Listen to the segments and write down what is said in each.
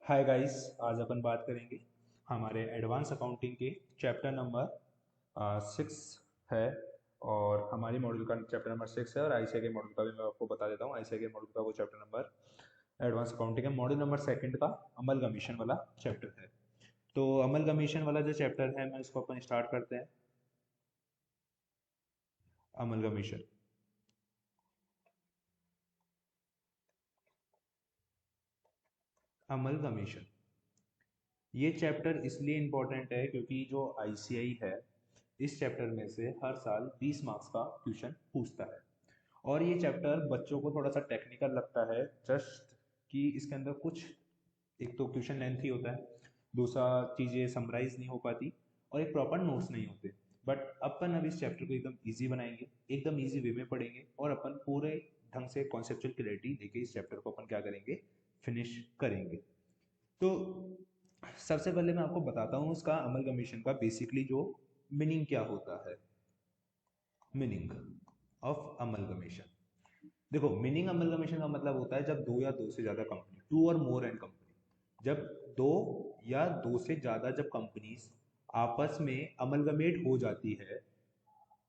Hi guys. आज अपन बात करेंगे हमारे एडवांस अकाउंटिंग के चैप्टर नंबर 6 है। और हमारी मॉड्यूल का चैप्टर नंबर 6 है और आईसीए के मॉड्यूल का भी मैं आपको बता देता हूँ। आईसीए के मॉड्यूल का वो चैप्टर नंबर एडवांस अकाउंटिंग है, मॉड्यूल नंबर सेकंड का अमल कमीशन वाला चैप्टर है। तो अमल कमीशन वाला जो चैप्टर है मैं इसको अपन स्टार्ट करते हैं। अमल कमीशन, अमल कमीशन ये चैप्टर इसलिए इम्पोर्टेंट है क्योंकि जो आईसीआई है इस चैप्टर में से हर साल 20 मार्क्स का क्वेश्चन पूछता है। और ये चैप्टर बच्चों को थोड़ा सा टेक्निकल लगता है, जस्ट कि इसके अंदर कुछ, एक तो क्वेश्चन लेंथ ही होता है, दूसरा चीज़ें समराइज नहीं हो पाती और एक प्रॉपर नोट्स नहीं होते। बट अपन अब इस चैप्टर को एकदम इजी बनाएंगे, एकदम इजी वे में पढ़ेंगे और अपन पूरे ढंग से कॉन्सेप्चुअल क्लैरिटी लेके इस चैप्टर को अपन क्या करेंगे, फिनिश करेंगे। तो सबसे पहले मैं आपको बताता हूँ उसका अमल कमीशन का बेसिकली जो मीनिंग क्या होता है। मीनिंग ऑफ अमल कमीशन, देखो मीनिंग अमल कमीशन का मतलब होता है जब दो या दो से ज्यादा कंपनी, टू और मोर एंड कंपनी, जब दो या दो से ज्यादा जब कंपनीज आपस में अमलगमेट हो जाती है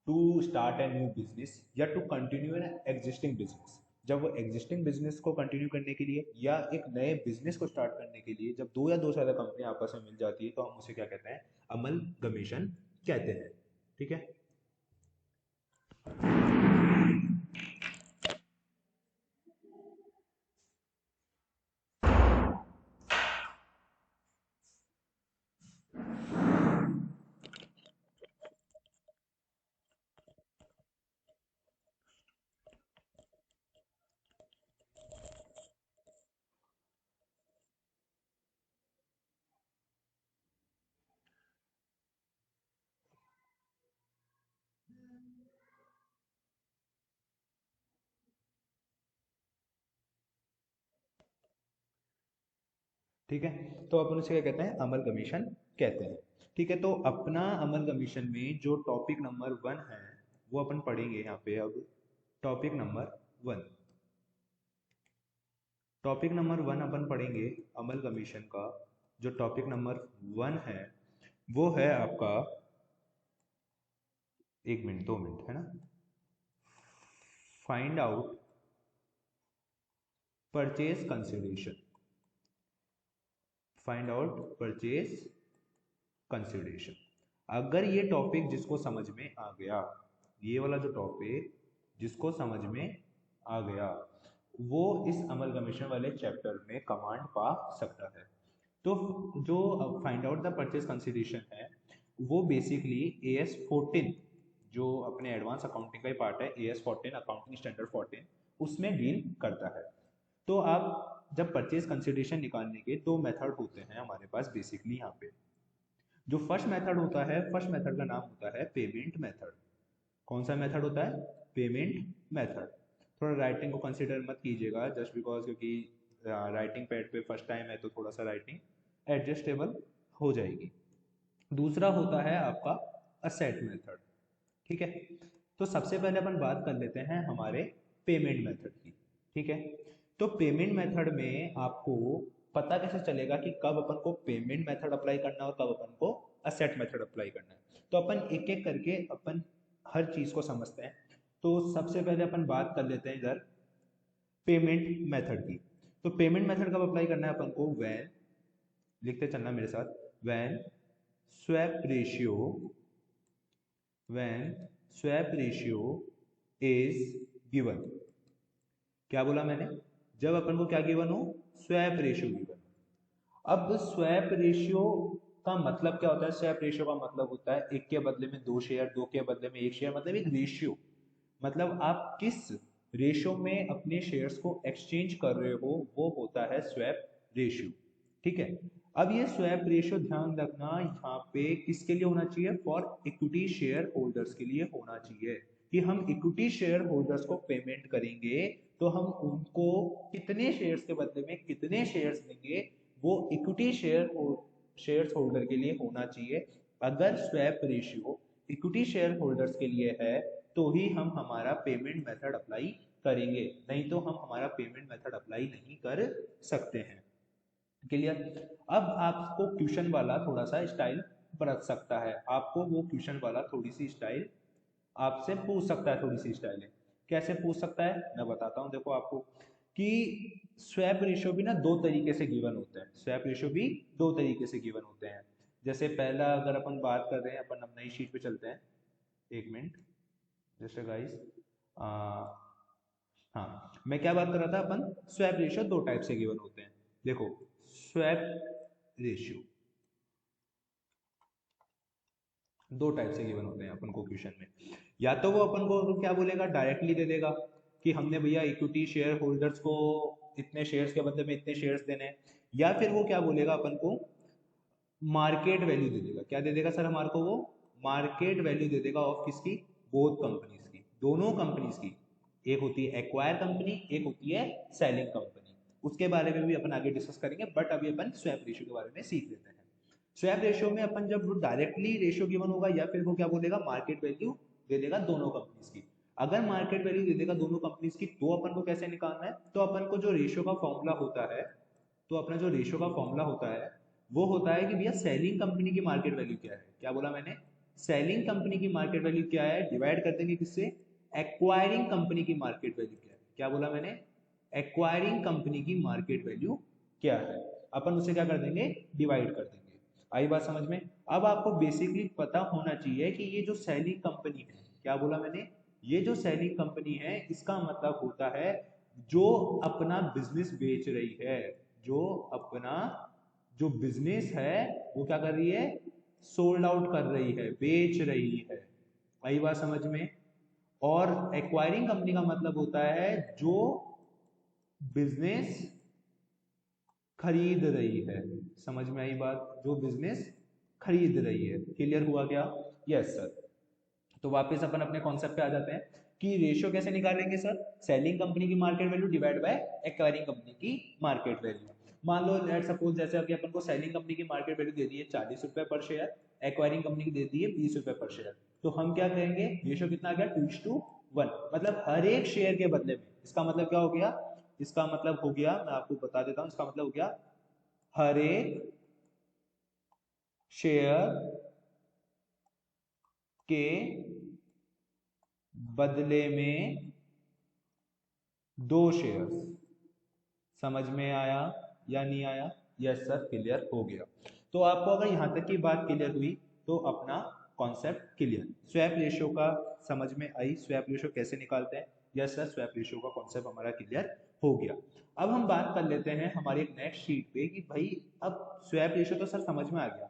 to start a new business या to continue an existing business. जब वो एग्जिस्टिंग बिजनेस को कंटिन्यू करने के लिए या एक नए बिजनेस को स्टार्ट करने के लिए जब दो या दो से ज्यादा कंपनी आपस में मिल जाती है तो हम उसे क्या कहते हैं, अमल कमीशन कहते हैं। ठीक है। ठीक है, तो अपन उसे क्या कहते हैं, अमल कमीशन कहते हैं। ठीक है, तो अपना अमल कमीशन में जो टॉपिक नंबर 1 है वो अपन पढ़ेंगे यहाँ पे अब। टॉपिक नंबर 1, टॉपिक नंबर 1 अपन पढ़ेंगे अमल कमीशन का। जो टॉपिक नंबर 1 है वो है आपका, 1 मिनट 2 मिनट है ना, find out purchase consideration. Find out purchase consideration. अगर ये टॉपिक जिसको समझ में आ गया, ये वाला जो टॉपिक जिसको समझ में आ गया वो इस अमल कमीशन वाले चैप्टर में कमांड पा सकता है। तो जो find out the purchase consideration है वो बेसिकली AS14, जो अपने एडवांस अकाउंटिंग का ही पार्ट है, AS14 अकाउंटिंग स्टैंडर्ड 14, उसमें डील करता है। तो आप जब परचेज कंसिडरेशन निकालने के दो मेथड होते हैं हमारे पास बेसिकली यहाँ पे। जो फर्स्ट मेथड होता है, फर्स्ट मेथड का नाम होता है पेमेंट मेथड। कौन सा मेथड होता है, पेमेंट मेथड। थोड़ा राइटिंग को कंसिडर मत कीजिएगा जस्ट बिकॉज, क्योंकि राइटिंग पैड पे फर्स्ट टाइम है तो थोड़ा सा राइटिंग एडजस्टेबल हो जाएगी। दूसरा होता है आपका असेट मेथड। ठीक है, तो सबसे पहले अपन बात कर लेते हैं हमारे पेमेंट मेथड की। ठीक है, तो पेमेंट मेथड में आपको पता कैसे चलेगा कि कब अपन को पेमेंट मेथड अप्लाई करना है और कब अपन को असेट मेथड अप्लाई करना है। तो अपन एक एक करके अपन हर चीज को समझते हैं। तो सबसे पहले अपन बात कर लेते हैं इधर पेमेंट मेथड की। तो पेमेंट मेथड कब अप्लाई करना है अपन को, वैन, लिखते चलना मेरे साथ, when swap ratio, when swap ratio is given। क्या बोला मैंने, जब अपन को क्या गिवन हो, स्वैप रेशियो गिवन। अब स्वैप रेशियो का मतलब क्या होता है, स्वैप रेशियो का मतलब होता है एक के बदले में दो शेयर, दो के बदले में एक शेयर, मतलब एक रेशियो। मतलब आप किस रेशियो में अपने शेयर्स को एक्सचेंज कर रहे हो वो होता है स्वैप रेशियो। ठीक है, अब ये स्वैप रेशियो ध्यान रखना यहाँ पे किसके लिए होना चाहिए, फॉर इक्विटी शेयर होल्डर्स के लिए होना चाहिए। कि हम इक्विटी शेयर होल्डर्स को पेमेंट करेंगे तो हम उनको कितने शेयर्स के बदले में कितने शेयर्स देंगे, वो इक्विटी शेयर्स होल्डर के लिए होना चाहिए। अगर swap ratio equity share holders के लिए है तो ही हम हमारा पेमेंट मेथड अप्लाई करेंगे, नहीं तो हम हमारा पेमेंट मेथड अप्लाई नहीं कर सकते हैं। क्लियर। अब आपको क्वेश्चन वाला थोड़ा सा स्टाइल बरत सकता है, आपको वो क्वेश्चन वाला थोड़ी सी स्टाइल आपसे पूछ सकता है, थोड़ी सी स्टाइल है। कैसे पूछ सकता है मैं बताता हूँ, देखो आपको कि स्वैप रेशियो भी ना दो तरीके से गिवन होते हैं, स्वैप रेशियो भी दो तरीके से गिवन होते हैं। जैसे पहला अगर अपन बात कर रहे हैं, अपन अब नई शीट पे चलते हैं, एक मिनट जस्ट गाइस। हाँ, मैं क्या बात कर रहा था, अपन स्वैप रेशियो दो टाइप से गिवन होते हैं। देखो स्वैप रेशियो दो टाइप से गिवन होते हैं अपन को क्वेश्चन में। या तो वो अपन को क्या बोलेगा, डायरेक्टली दे देगा कि हमने भैया इक्विटी शेयर होल्डर्स को इतने शेयर्स के बदले में इतने शेयर्स देने हैं। या फिर वो क्या बोलेगा अपन को, मार्केट वैल्यू दे देगा। क्या दे देगा सर हमारे को, वो मार्केट वैल्यू दे देगा ऑफ किसकी, बोथ कंपनीज की, दोनों कंपनीज की। एक होती है एक्वायर कंपनी, एक होती है सेलिंग कंपनी। उसके बारे में भी अपन आगे डिस्कस करेंगे, बट अभी अपन स्वैप रेशियो के बारे में सीख लेते हैं। स्वैप रेशियो में अपन जब डायरेक्टली रेशियो गिवन होगा, या फिर वो क्या बोलेगा, मार्केट वैल्यू दे देगा दोनों कंपनीज की। अगर मार्केट वैल्यू दे देगा दोनों कंपनीज की, तो अपन को कैसे निकालना है, तो अपन को जो रेशियो का फॉर्मूला होता है, तो अपना जो रेशियो का फॉर्मूला होता है वो होता है कि भैया सेलिंग कंपनी की मार्केट वैल्यू क्या है, क्या बोला मैंने, सेलिंग कंपनी की मार्केट वैल्यू क्या है, डिवाइड कर देंगे किससे, एक्वायरिंग कंपनी की मार्केट वैल्यू क्या है। क्या बोला मैंने, एक्वायरिंग कंपनी की मार्केट वैल्यू क्या है, अपन उसे क्या कर देंगे, डिवाइड कर देंगे। आई बात समझ में। अब आपको बेसिकली पता होना चाहिए कि ये जो सेलिंग कंपनी है, क्या बोला मैंने, ये जो सेलिंग कंपनी है इसका मतलब होता है जो अपना बिजनेस बेच रही है, जो अपना जो बिजनेस है वो क्या कर रही है, सोल्ड आउट कर रही है, बेच रही है। आई बात समझ में। और एक्वायरिंग कंपनी का मतलब होता है जो बिजनेस खरीद रही है। समझ में आई बात, जो बिजनेस खरीद रही है। क्लियर हुआ क्या, यस सर। तो वापस अपन अपने कॉन्सेप्ट पे आ जाते हैं कि रेशियो कैसे निकालेंगे सर, सेलिंग कंपनी की market value divide by acquiring company की मार्केट वैल्यू। मान लो लेट सपोज जैसे अभी अपन को सेलिंग कंपनी की मार्केट वैल्यू दे दी है 40 रुपए पर शेयर, एक्वायरिंग कंपनी की दे दी है 20 रुपए पर शेयर। तो हम क्या कहेंगे, रेशियो कितना आ गया, 2:1, मतलब हर एक शेयर के बदले में। इसका मतलब क्या हो गया, इसका मतलब हो गया, मैं आपको बता देता हूं, इसका मतलब हो गया हर एक शेयर के बदले में दो शेयर्स। समझ में आया या नहीं आया, यस सर क्लियर हो गया। तो आपको अगर यहां तक की बात क्लियर हुई तो अपना कॉन्सेप्ट क्लियर, स्वैप रेशियो का समझ में आई, स्वैप रेशियो कैसे निकालते हैं, यस सर स्वैप रेशियो का कॉन्सेप्ट हमारा क्लियर हो गया। अब हम बात कर लेते हैं हमारी एक नेक्स्ट शीट पे कि भाई अब स्वैप रेशियो तो सर समझ में आ गया,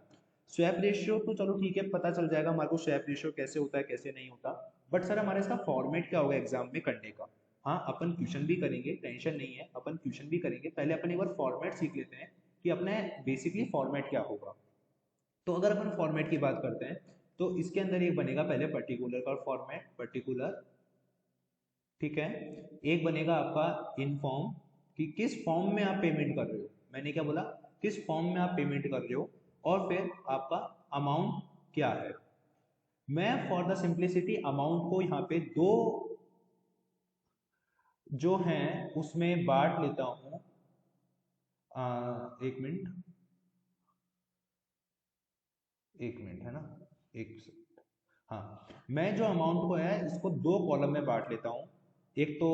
स्वैप रेशियो तो चलो ठीक है, पता चल जाएगा हमारे को स्वैप रेशियो कैसे होता है कैसे नहीं होता। बट सर हमारे इसका फॉर्मेट क्या होगा एग्जाम में करने का। हाँ अपन क्वेश्चन भी करेंगे, टेंशन नहीं है, अपन क्वेश्चन भी करेंगे, पहले अपन एक बार फॉर्मेट सीख लेते हैं कि अपने बेसिकली फॉर्मेट क्या होगा। तो अगर अपन फॉर्मेट की बात करते हैं तो इसके अंदर एक बनेगा पहले पर्टिकुलर का फॉर्मेट, पर्टिकुलर, ठीक है। एक बनेगा आपका इनफॉर्म, कि किस फॉर्म में आप पेमेंट कर रहे हो, मैंने क्या बोला, किस फॉर्म में आप पेमेंट कर रहे हो। और फिर आपका अमाउंट क्या है। मैं फॉर द सिंप्लिसिटी अमाउंट को यहाँ पे दो जो हैं उसमें बांट लेता हूं। एक मिनट, एक मिनट है ना, एक सेकंड। हाँ, मैं जो अमाउंट को है इसको दो कॉलम में बांट लेता हूँ। एक तो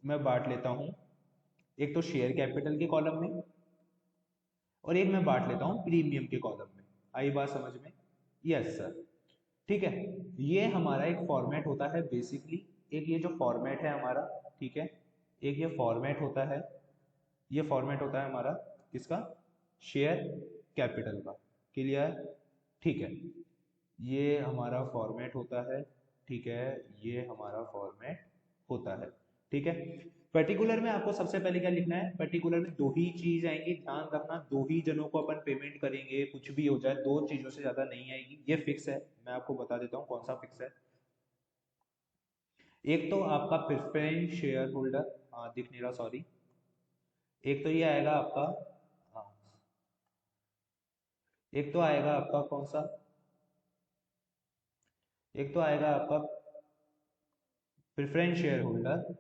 मैं बांट लेता हूँ, एक तो शेयर कैपिटल के कॉलम में, और एक मैं बांट लेता हूँ प्रीमियम के कॉलम में। आई बात समझ में, यस सर। ठीक है, ये हमारा एक फॉर्मेट होता है बेसिकली, एक ये जो फॉर्मेट है हमारा, ठीक है, एक ये फॉर्मेट होता है, ये फॉर्मेट होता है हमारा किसका, शेयर कैपिटल का। क्लियर, ठीक है, ये हमारा फॉर्मेट होता है, ठीक है, ये हमारा फॉर्मेट होता है, ठीक है। पर्टिकुलर में आपको सबसे पहले क्या लिखना है, पर्टिकुलर में दो ही चीज आएंगी, ध्यान रखना, दो ही जनों को अपन पेमेंट करेंगे, कुछ भी हो जाए दो चीजों से ज्यादा नहीं आएगी, ये फिक्स है। मैं आपको बता देता हूँ कौन सा फिक्स है। एक तो आपका प्रेफरेंस शेयर होल्डर, दिख नहीं रहा सॉरी, एक तो ये आएगा आपका, हाँ, एक तो आएगा आपका कौन सा, एक तो आएगा आपका प्रेफरेंस शेयर होल्डर,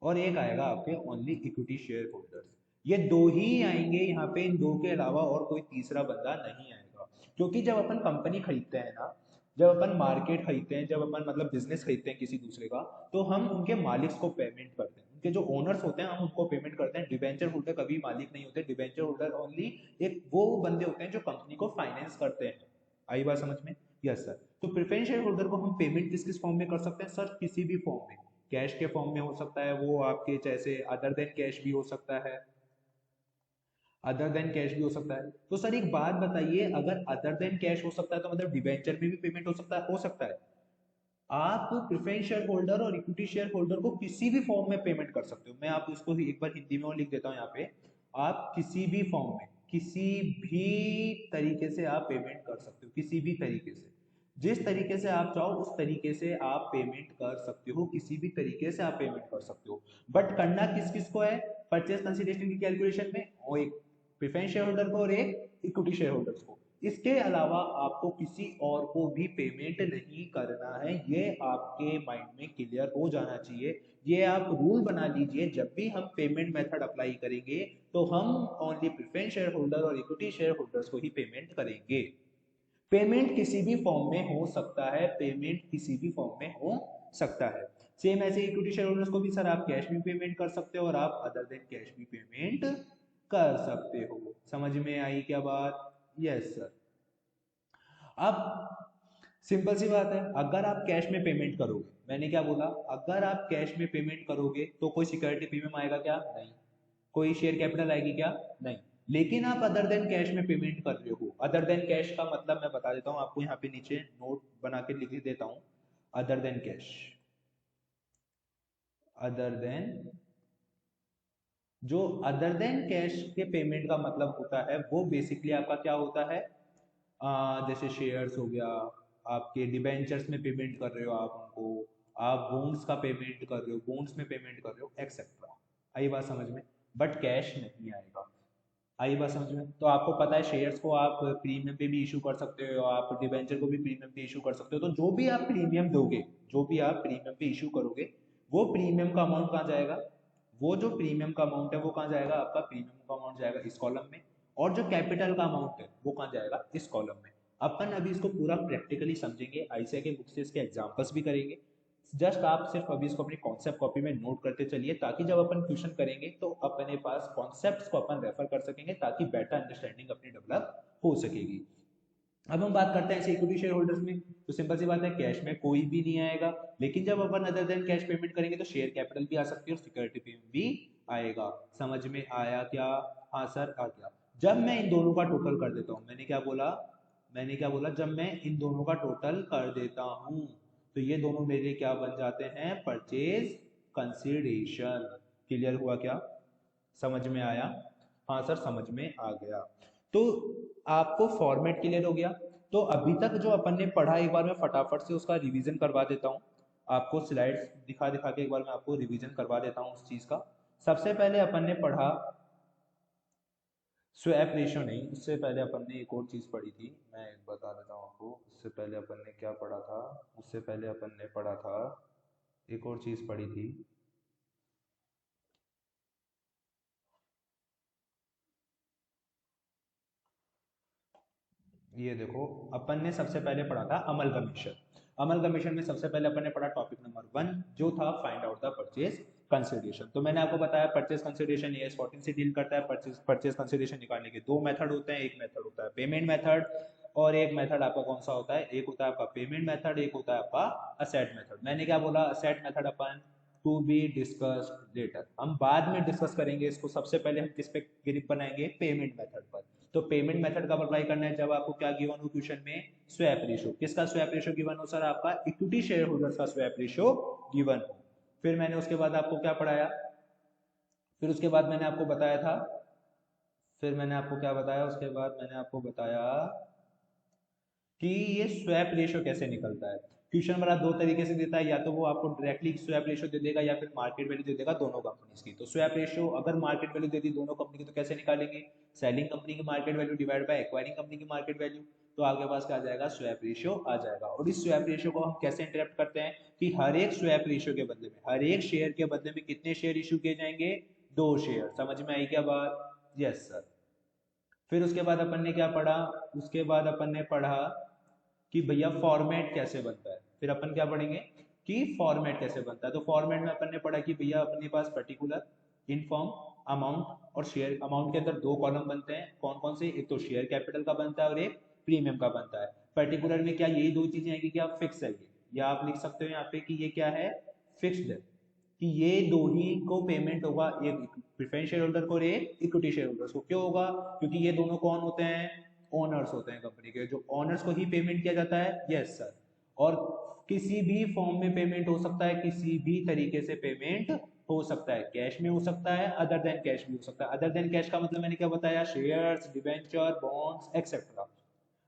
और एक आएगा आपके ओनली इक्विटी शेयर होल्डर्स। ये दो ही आएंगे यहाँ पे, इन दो के अलावा और कोई तीसरा बंदा नहीं आएगा। क्योंकि जब अपन कंपनी खरीदते हैं ना, जब अपन मार्केट खरीदते हैं, जब अपन मतलब बिजनेस खरीदते हैं किसी दूसरे का, तो हम उनके मालिक को पेमेंट करते हैं, उनके जो ओनर्स होते हैं हम उनको पेमेंट करते हैं। डिबेंचर होल्डर कभी मालिक नहीं होते, डिबेंचर होल्डर ओनली एक वो बंदे होते हैं जो कंपनी को फाइनेंस करते हैं। आई बात समझ में? Yes sir. तो प्रेफरेंस शेयर होल्डर को हम पेमेंट किस किस फॉर्म में कर सकते हैं सर? किसी भी फॉर्म में, कैश के फॉर्म में हो सकता है, वो आपके जैसे अदर देन कैश भी हो सकता है, अदर देन कैश भी हो सकता है। तो सर एक बात बताइए, अगर अदर देन कैश हो सकता है तो मतलब डिबेंचर में भी पेमेंट हो सकता है? हो सकता है। आप प्रेफरेंस शेयर होल्डर और इक्विटी शेयर होल्डर को किसी भी फॉर्म में पेमेंट कर सकते हो। मैं आप इसको एक बार हिंदी में और लिख देता हूँ यहाँ पे। आप किसी भी फॉर्म में, किसी भी तरीके से आप पेमेंट कर सकते हो, किसी भी तरीके से, जिस तरीके से आप चाहो उस तरीके से आप पेमेंट कर सकते हो, किसी भी तरीके से आप पेमेंट कर सकते हो। बट करना किस किस को है परचेज कंसिडरेशन की कैलकुलेशन में? और एक प्रेफरेंस शेयर होल्डर को और एक इक्विटी शेयर होल्डर्स को। इसके अलावा आपको किसी और को भी पेमेंट नहीं करना है, ये आपके माइंड में क्लियर हो जाना चाहिए। ये आप रूल बना लीजिए, जब भी हम पेमेंट मेथड अप्लाई करेंगे तो हम ओनली प्रेफरेंस शेयर होल्डर और इक्विटी शेयर होल्डर्स को ही पेमेंट करेंगे। पेमेंट किसी भी फॉर्म में हो सकता है, पेमेंट किसी भी फॉर्म में हो सकता है। सेम ऐसे इक्विटी शेयर होल्डर्स को भी सर आप कैश में पेमेंट कर सकते हो और आप अदर देन कैश भी पेमेंट कर सकते हो। समझ में आई क्या बात? Yes sir. अब सिंपल सी बात है, अगर आप कैश में पेमेंट करोगे, मैंने क्या बोला, अगर आप कैश में पेमेंट करोगे तो कोई सिक्योरिटी प्रीमियम आएगा क्या? नहीं। कोई शेयर कैपिटल आएगी क्या? नहीं। लेकिन आप अदर देन कैश में पेमेंट कर रहे हो, अदर देन कैश का मतलब मैं बता देता हूँ आपको, यहाँ पे नीचे नोट बना के लिख देता हूँ। Other than cash, other than, जो अदर देन कैश के पेमेंट का मतलब होता है वो बेसिकली आपका क्या होता है, जैसे शेयर्स हो गया, आपके डिबेंचर्स में पेमेंट कर रहे हो आप उनको, आप बॉन्ड्स का पेमेंट कर रहे हो, बॉन्ड्स में पेमेंट कर रहे हो, एक्सेट्रा। आई बात समझ में? बट कैश नहीं आएगा। आई बात समझ में? तो आपको पता है शेयर्स को आप प्रीमियम पे भी इशू कर सकते हो, आप डिबेंचर को भी प्रीमियम पे इशू कर सकते हो। तो जो भी आप प्रीमियम दोगे, जो भी आप प्रीमियम पे इशू करोगे, वो प्रीमियम का अमाउंट कहाँ जाएगा? वो जो प्रीमियम का अमाउंट है वो कहाँ जाएगा? आपका प्रीमियम का अमाउंट जाएगा इस कॉलम में, और जो कैपिटल का अमाउंट है वो कहाँ जाएगा? इस कॉलम में। अपन अभी इसको पूरा प्रैक्टिकली समझेंगे, आईसीआई के बुक से इसके एग्जांपल्स भी करेंगे। जस्ट आप सिर्फ अभी इसको अपनी कॉन्सेप्ट कॉपी में नोट करते चलिए, ताकि जब अपन क्वेश्चन करेंगे तो अपने पास कॉन्सेप्ट्स को अपन रेफर कर सकेंगे, ताकि बेटर अंडरस्टैंडिंग अपनी डेवलप हो सकेगी। अब हम बात करते हैं ऐसे इक्विटी शेयर होल्डर्स में, तो सिंपल सी बात है, कैश में कोई भी नहीं आएगा। लेकिन जब अपन अदर देन कैश पेमेंट करेंगे तो शेयर कैपिटल भी आ सकती है और सिक्योरिटी पेमेंट भी आएगा। समझ में आया क्या? हाँ सर आ गया। जब मैं इन दोनों का टोटल कर देता हूँ, मैंने क्या बोला, मैंने क्या बोला, जब मैं इन दोनों का टोटल कर देता हूँ तो ये दोनों मेरे क्या बन जाते हैं? Purchase consideration. क्लियर हुआ क्या? समझ में आया? हाँ सर समझ में आ गया। तो आपको फॉर्मेट क्लियर हो गया। तो अभी तक जो अपन ने पढ़ा, एक बार मैं फटाफट से उसका रिवीजन करवा देता हूँ आपको, स्लाइड्स दिखा दिखा के एक बार मैं आपको रिवीजन करवा देता हूँ उस चीज़ का। सबसे पहले अपन ने पढ़ा स्वैप रेशियो, नहीं उससे पहले अपन ने एक और चीज़ पढ़ी थी, मैं बता देता हूँ आपको। उससे पहले अपन ने क्या पढ़ा था? उससे पहले अपन ने पढ़ा था, एक और चीज़ पढ़ी थी। ये देखो, अपन ने सबसे पहले पढ़ा था अमल कमीशन। अमल कमीशन में सबसे पहले अपन ने पढ़ा टॉपिक नंबर 1, जो था find out the purchase consideration. तो मैंने आपको बताया परचेज कंसिडरेशन एएस 14 से डील करता है। परचेज परचेज कंसिडरेशन निकालने के दो मेथड होते हैं, एक मेथड होता है पेमेंट मेथड, और एक मेथड आपका कौन सा होता है? एक होता है आपका पेमेंट मेथड, एक होता है आपका असेट मेथड। मैंने क्या बोला? असेट मेथड अपन टू बी डिस्कस्ड लेटर, हम बाद में डिस्कस करेंगे इसको। सबसे पहले हम किस पे ग्रिप बनाएंगे? पेमेंट मेथड पर। तो पेमेंट मेथड कब अप्लाई करना है? जब आपको क्या गिवन हो क्वेश्चन में? Swap ratio. किसका स्वैप रेशियो गिवन हो सर? आपका इक्विटी शेयर होल्डर्स का स्वैप रेशियो गिवन हो। फिर मैंने उसके बाद आपको क्या पढ़ाया? फिर उसके बाद मैंने आपको बताया था, फिर मैंने आपको क्या बताया? उसके बाद मैंने आपको बताया कि ये स्वैप रेशियो कैसे निकलता है। क्वेश्चन बड़ा दो तरीके से देता है, या तो वो आपको डायरेक्टली स्वैप रेशियो दे देगा या फिर मार्केट वैल्यू दे देगा दोनों कंपनीज की। तो स्वैप रेशियो अगर मार्केट वैल्यू दे दी दोनों कंपनी की तो कैसे निकालेंगे? सेलिंग कंपनी की market value divide by acquiring company की मार्केट वैल्यू। तो आपके पास क्या आ जाएगा? स्वैप रेशियो आ जाएगा। और इस स्वैप रेशियो को हम कैसे इंटरेक्ट करते हैं कि हर एक स्वैप रेशियो के बदले में, हर एक शेयर के बदले में कितने शेयर इशू किए जाएंगे? 2 शेयर। समझ में आई क्या बात? Yes sir. फिर उसके बाद अपन ने क्या पढ़ा? उसके बाद अपन ने पढ़ा कि भैया फॉर्मेट कैसे बनता है। फिर अपन क्या पढ़ेंगे कि फॉर्मेट कैसे बनता है। तो फॉर्मेट में अपन ने पढ़ा कि भैया अपने पास पर्टिकुलर, इनफॉर्म, अमाउंट और शेयर। अमाउंट के अंदर 2 कॉलम बनते हैं, कौन कौन से? एक तो शेयर कैपिटल का बनता है और एक प्रीमियम का बनता है। पर्टिकुलर में क्या यही 2 चीजें आएगी? क्या फिक्स है ये, या आप लिख सकते हो यहाँ पे कि ये क्या है? फिक्स्ड है, कि ये दो ही को पेमेंट होगा, एक प्रेफरेंस शेयर होल्डर को और एक इक्विटी शेयर होल्डर को। क्यों होगा? क्योंकि ये दोनों कौन होते हैं? ओनर्स होते हैं कंपनी के। जो ओनर्स को ही पेमेंट किया जाता है। Yes sir. और किसी भी फॉर्म में पेमेंट हो सकता है, किसी भी तरीके से पेमेंट हो सकता है। कैश में हो सकता है, अदर देन कैश भी हो सकता है। अदर देन कैश का मतलब मैंने क्या बताया? Shares, debenture, bonds etcetera.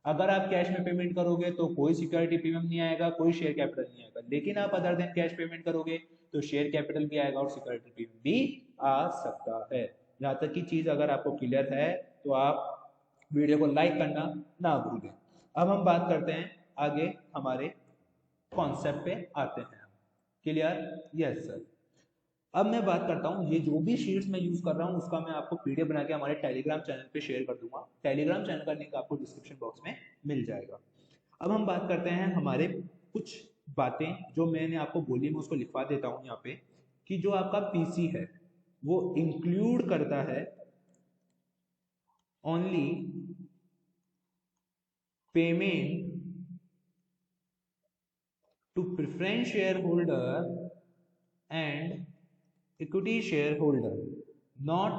अगर आप कैश में पेमेंट करोगे तो कोई सिक्योरिटी प्रीमियम नहीं आएगा, कोई शेयर कैपिटल नहीं आएगा। लेकिन आप अदर देन कैश पेमेंट करोगे तो शेयर कैपिटल भी आएगा और सिक्योरिटी प्रीमियम भी आ सकता है। यहाँ तक की चीज अगर आपको क्लियर है तो आप वीडियो को लाइक करना ना भूलें। अब हम बात करते हैं आगे, हमारे कॉन्सेप्ट पे आते हैं। क्लियर? Yes sir. अब मैं बात करता हूँ, ये जो भी शीट्स मैं यूज कर रहा हूँ उसका मैं आपको पीडीएफ बना के हमारे टेलीग्राम चैनल पे शेयर कर दूंगा। टेलीग्राम चैनल का लिंक आपको डिस्क्रिप्शन बॉक्स में मिल जाएगा। अब हम बात करते हैं हमारे कुछ बातें जो मैंने आपको बोली, मैं उसको लिखवा देता हूँ यहाँ पे, कि जो आपका पीसी है वो इंक्लूड करता है only payment to preference share holder and equity shareholder, not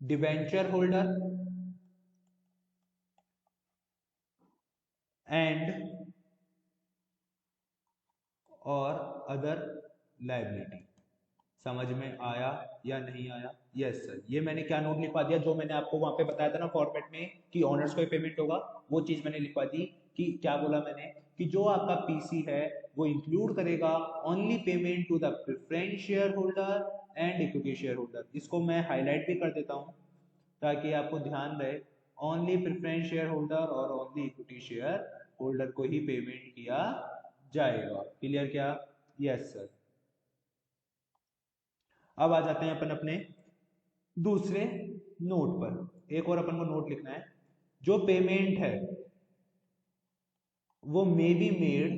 debenture holder and और अदर लाइबिलिटी। समझ में आया या नहीं आया? Yes sir. ये मैंने क्या नोट लिखवा दिया, जो मैंने आपको वहां पे बताया था ना फॉर्मेट में कि ऑनर्स को पेमेंट होगा, वो चीज मैंने लिखवा दी। कि क्या बोला मैंने? कि जो आपका पीसी है वो इंक्लूड करेगा only payment to the preference share holder and equity share holder. इसको मैं हाईलाइट भी कर देता हूँ ताकि आपको ध्यान रहे। ओनली प्रेफरेंस शेयर होल्डर और ओनली इक्विटी शेयर होल्डर को ही पेमेंट किया जाएगा। क्लियर क्या? Yes sir. अब आ जाते हैं अपन अपने दूसरे नोट पर। एक और अपन को नोट लिखना है। जो पेमेंट है वो may be made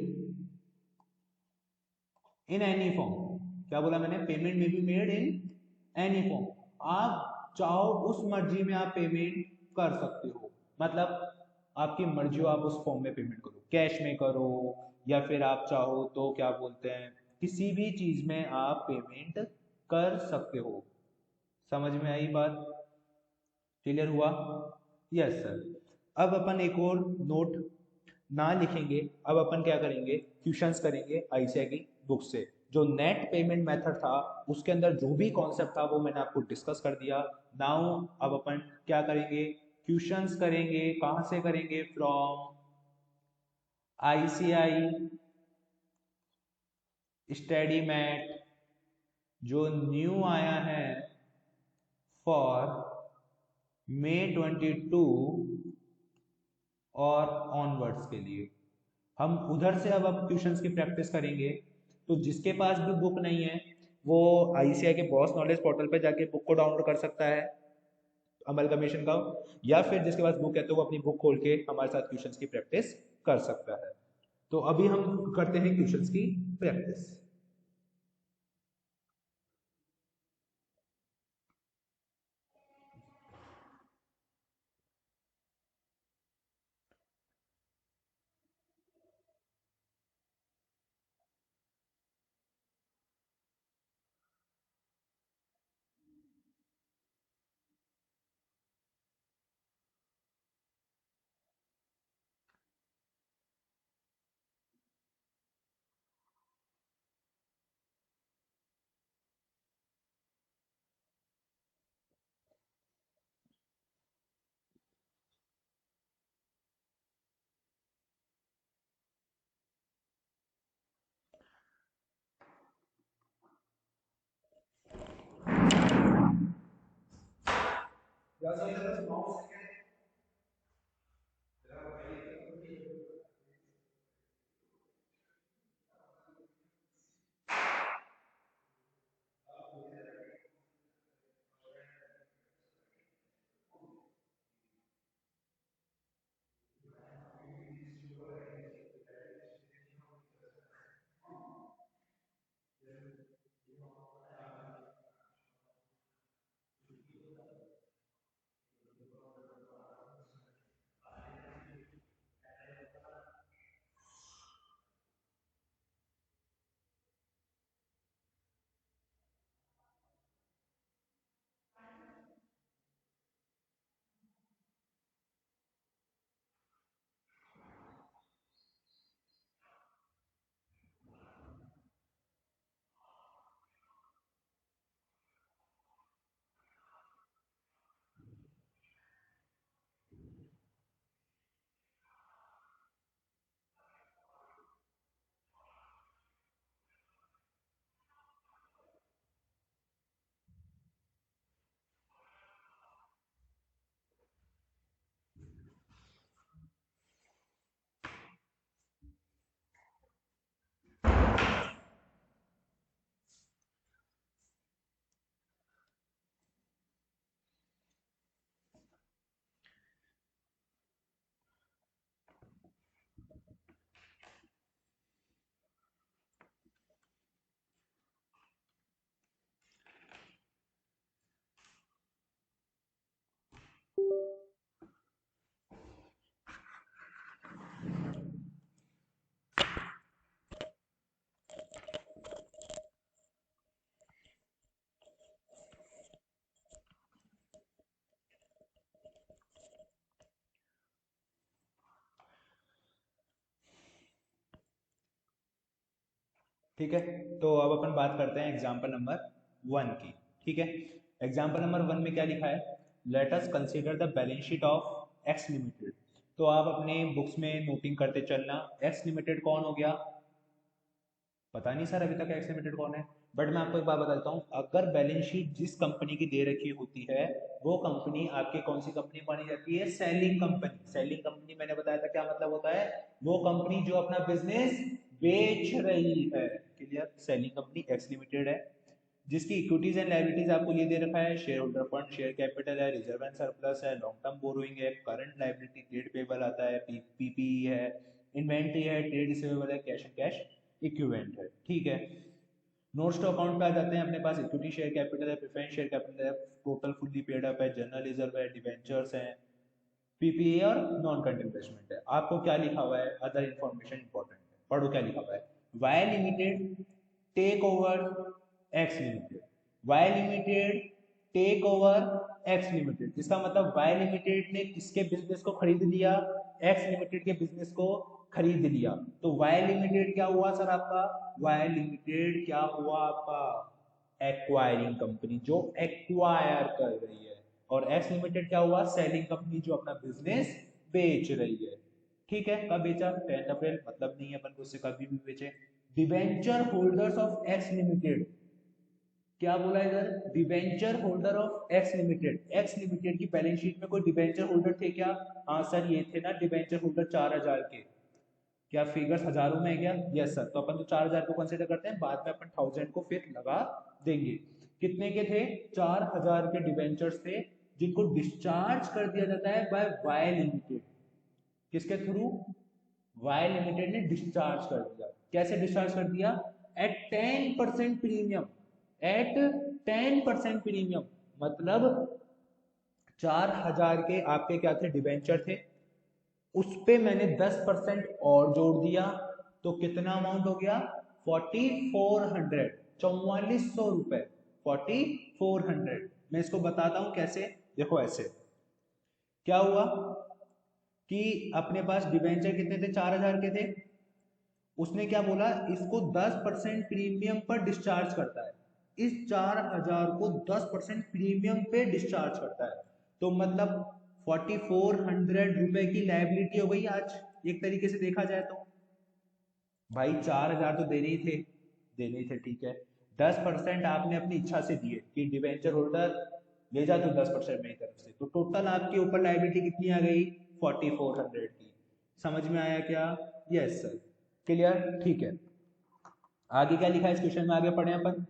in any form. क्या बोला मैंने? Payment may be made in any form. आप चाहो उस मर्जी में आप पेमेंट कर सकते हो। मतलब आपकी मर्जी हो, आप उस फॉर्म में पेमेंट करो, कैश में करो, या फिर आप चाहो तो क्या बोलते हैं, किसी भी चीज में आप पेमेंट कर सकते हो। समझ में आई बात? क्लियर हुआ? Yes sir. अब अपन एक और नोट ना लिखेंगे, अब अपन क्या करेंगे? क्वेश्चंस करेंगे आईसीआई की बुक से। जो नेट पेमेंट मेथड था उसके अंदर जो भी कॉन्सेप्ट था वो मैंने आपको डिस्कस कर दिया। नाउ अब अपन क्या करेंगे? क्वेश्चंस करेंगे। कहां से करेंगे? फ्रॉम आईसीआई स्टडी मैट, जो न्यू आया है फॉर मई 22 और ऑनवर्ड्स के लिए। हम उधर से अब क्वेश्चंस की प्रैक्टिस करेंगे। तो जिसके पास भी बुक नहीं है वो आईसीआई के बॉस नॉलेज पोर्टल पे जाके बुक को डाउनलोड कर सकता है, अमलगमेशन का। या फिर जिसके पास बुक है तो वो अपनी बुक खोल के हमारे साथ क्वेश्चंस की प्रैक्टिस कर सकता है। तो अभी हम करते हैं क्वेश्चंस की प्रैक्टिस। ठीक है, तो अब अपन बात करते हैं एग्जाम्पल नंबर 1 की। ठीक है, एग्जाम्पल नंबर 1 में क्या लिखा है, let us consider the balance sheet of x limited. तो आप अपने बुक्स में नोटिंग करते चलना, एक्स लिमिटेड कौन हो गया, पता नहीं सर अभी तक एक्स लिमिटेड कौन है, बट मैं आपको एक बात बता देता हूँ, अगर बैलेंस शीट जिस कंपनी की दे रखी होती है वो कंपनी आपके कौन सी कंपनी मानी जाती है, सेलिंग कंपनी। सेलिंग कंपनी मैंने बताया था क्या मतलब होता है, वो कंपनी जो अपना बिजनेस बेच रही है। Clear, selling company x limited है, जिसकी इक्विटीज एंड लायबिलिटीज आपको ये दे रखा है, share holder fund, share capital है, रिजर्व एंड सरप्लस है, लॉन्ग टर्म बोरोइंग है, करंट लायबिलिटी ट्रेड पेबल आता है, पीपीई है, इन्वेंट्री है, ट्रेड रिसीवेबल है, कैश एंड कैश इक्विवेलेंट है। ठीक है, नोट्स टू अकाउंट पे आ जाते हैं, अपने पास इक्विटी शेयर कैपिटल है, प्रेफरेंस शेयर कैपिटल है, टोटल फुल्ली पेड अप है, जनरल रिजर्व है, डिबेंचर्स है, पीपीए और नॉन करंट इन्वेस्टमेंट है। आपको क्या लिखा हुआ है, अदर इंफॉर्मेशन इंपॉर्टेंट है, पढ़ो क्या लिखा हुआ है, Y limited take over X limited, Y limited take over X limited, इसका मतलब वाई लिमिटेड ने किसके बिजनेस को खरीद लिया, एक्स लिमिटेड के बिजनेस को खरीद लिया। तो वाई लिमिटेड क्या हुआ सर आपका, वाई लिमिटेड क्या हुआ आपका, एक्वायरिंग कंपनी जो एक्वायर कर रही है, और एक्स लिमिटेड क्या हुआ, सेलिंग कंपनी जो अपना बिजनेस बेच रही है। ठीक है, कब बेचा, 10 अप्रैल, मतलब नहीं है अपन को उससे कभी भी बेचे। Debenture holders of x limited, क्या बोला इधर, debenture holder of x limited, x limited की बैलेंस शीट में कोई डिवेंचर होल्डर थे क्या, हाँ सर ये थे ना डिवेंचर होल्डर 4000 के, क्या फिगर्स हजारों में है क्या, यस सर, तो अपन तो 4000 को कंसीडर करते हैं, बाद में अपन 1000 को फिर लगा देंगे। कितने के थे, 4000 के डिवेंचर्स थे, जिनको डिस्चार्ज कर दिया जाता है बाय वाई लिमिटेड, किसके थ्रू, वाई लिमिटेड ने डिस्चार्ज कर दिया, कैसे डिस्चार्ज कर दिया, एट 10% प्रीमियम, एट 10% प्रीमियम, मतलब 4000 के आपके क्या थे, डिवेंचर थे, उस पे मैंने 10% और जोड़ दिया, तो कितना अमाउंट हो गया, 4400, 4400 रुपए, 4400। मैं इसको बताता हूं कैसे, देखो ऐसे क्या हुआ कि अपने पास डिवेंचर कितने थे, 4000 के थे, उसने क्या बोला, इसको 10% प्रीमियम पर डिस्चार्ज करता है, इस 4000 को 10% प्रीमियम पे डिस्चार्ज करता है, तो मतलब 4400 रुपए की लाइबिलिटी हो गई आज, एक तरीके से देखा जाए तो। भाई 4000 तो देने ही थे, देने ही थे, ठीक है, 10% आपने अपनी इच्छा से दिए कि डिवेंचर होल्डर ले जा तो 10% मेरी तरफ से, तो टोटल आपके ऊपर लाइबिलिटी कितनी आ गई, 4400 की। समझ में आया क्या, यस सर, क्लियर, ठीक है। आगे क्या लिखा है इस क्वेश्चन में, आगे पढ़े अपन,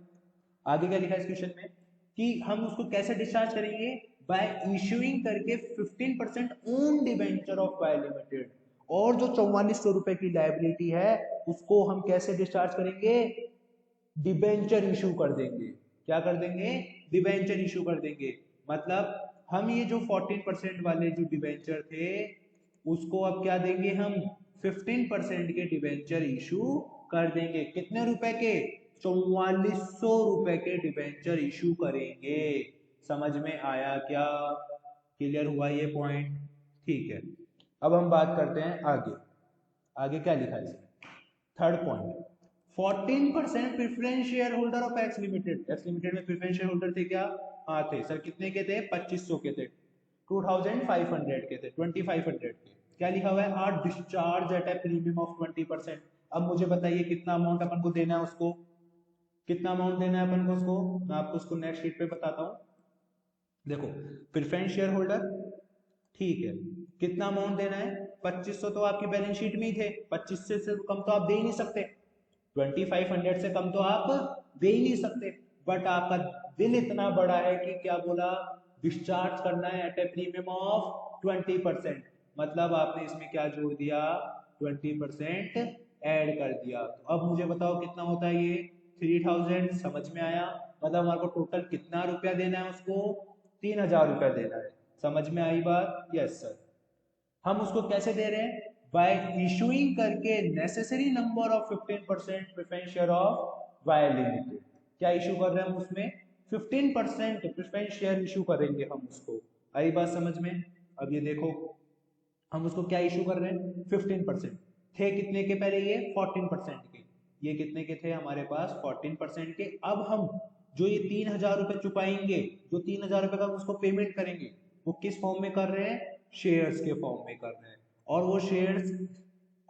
आगे क्या लिखा है इस क्वेश्चन में कि हम उसको कैसे डिस्चार्ज करेंगे, बाय इशूइंग करके 15% own debenture of Y limited, और जो 4400 रुपए की लाइबिलिटी है उसको हम कैसे डिस्चार्ज करेंगे, डिबेंचर इशू कर देंगे, क्या कर देंगे, डिबेंचर इशू कर देंगे, मतलब हम ये जो 14% वाले जो डिबेंचर थे उसको अब क्या देंगे हम, 15% के डिबेंचर इशू कर देंगे, कितने रुपए के, 4400 रुपए के डिबेंचर इशू करेंगे। समझ में आया क्या, क्लियर हुआ ये पॉइंट, ठीक है। अब हम बात करते हैं आगे, आगे क्या लिखा है इसमें, third point, 14% preference share holder of x limited, x limited में प्रेफरेंस शेयर होल्डर थे क्या, हाँ थे सर, कितने के थे, 2500 के थे, 2500 के थे, 2500 के, क्या लिखा हुआ है, are discharge at a premium of 20%। अब मुझे बताइए कितना अमाउंट अपन को देना है उसको, कितना अमाउंट देना है अपन को उसको, मैं आपको उसको नेक्स्ट शीट पे बताता हूँ। देखो, प्रेफरेंस शेयर होल्डर, ठीक है, कितना अमाउंट देना है, 2500 तो आपकी बैलेंस शीट में ही थे, 2500 से कम तो आप दे ही नहीं सकते, 2500 से कम तो आप दे ही नहीं सकते, बट आपका दिल इतना बड़ा है कि क्या बोला, डिस्चार्ज करना है एट ए प्रीमियम ऑफ 20%, मतलब आपने इसमें क्या जोड़ दिया, 20% ऐड कर दिया। तो अब मुझे बताओ कितना होता है ये, 3000, समझ में आया, मतलब हमारे को टोटल कितना रुपया देना है उसको, 3000 रुपया देना है, समझ में आई बात, यस सर। हम उसको कैसे दे रहे हैं, बाय इशूइंग करके necessary number of 15% preference share of Y limited, क्या इशू कर रहे हैं हम उसमें, 15% प्रेफरेंस शेयर इशू करेंगे हम उसको, आई बात समझ में। अब ये देखो हम उसको क्या इशू कर रहे हैं, 15%, थे कितने के पहले ये, 14% के, ये कितने के थे हमारे पास 14% के। अब हम जो ये 3,000 रुपए चुकाएंगे, जो 3,000 रुपए का उसको पेमेंट करेंगे, वो किस फॉर्म में कर रहे हैं, शेयर्स के फॉर्म में कर रहे हैं। और वो शेयर्स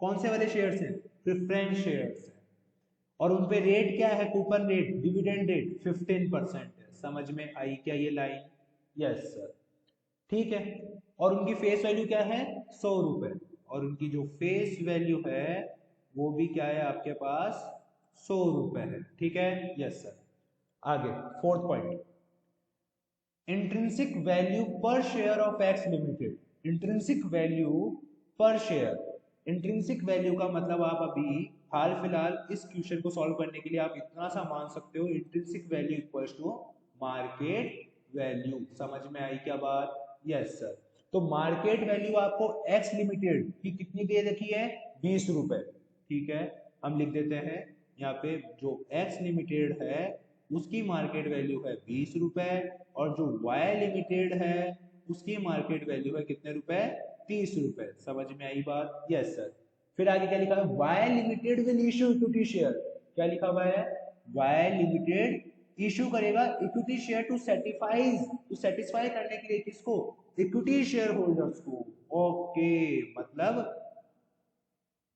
कौन से वाले शेयर्स हैं, प्रेफरेंस शेयर्स हैं। और उनपे रेट क्या है, कूपन रेट, डिविडेंड रेट 15% है। समझ में आई क्या ये लाइन? यस सर, ठीक है। और उनकी फेस वैल्यू क्या है, 100 रुपए। और उनकी जो फेस वैल्यू है वो भी क्या है आपके पास, 100 रुपए है, ठीक है। Yes sir. आगे फोर्थ पॉइंट, इंट्रिंसिक वैल्यू पर share of x limited. Intrinsic value पर शेयर, इंट्रिंसिक वैल्यू का मतलब आप अभी हाल फिलहाल इस क्वेश्चन को सॉल्व करने के लिए आप इतना सा मान सकते हो, intrinsic value equals to market value. समझ में आई क्या बात? Yes sir. तो मार्केट वैल्यू आपको एक्स लिमिटेड की कितनी दे रखी है, 20 रुपए, ठीक है। हम लिख देते हैं यहाँ पे जो एक्स लिमिटेड है उसकी मार्केट वैल्यू है 20 रुपए, और जो वाई लिमिटेड है उसकी मार्केट वैल्यू है कितने रुपए, 30 रुपए। समझ में आई बात? Yes sir. फिर आगे क्या लिखा है, Y limited will issue equity share. क्या लिखा हुआ है, वाई लिमिटेड इश्यू करेगा इक्विटी शेयर टू सेटिस्फाई करने के लिए किसको, इक्विटी शेयर होल्डर्स को। ओके, मतलब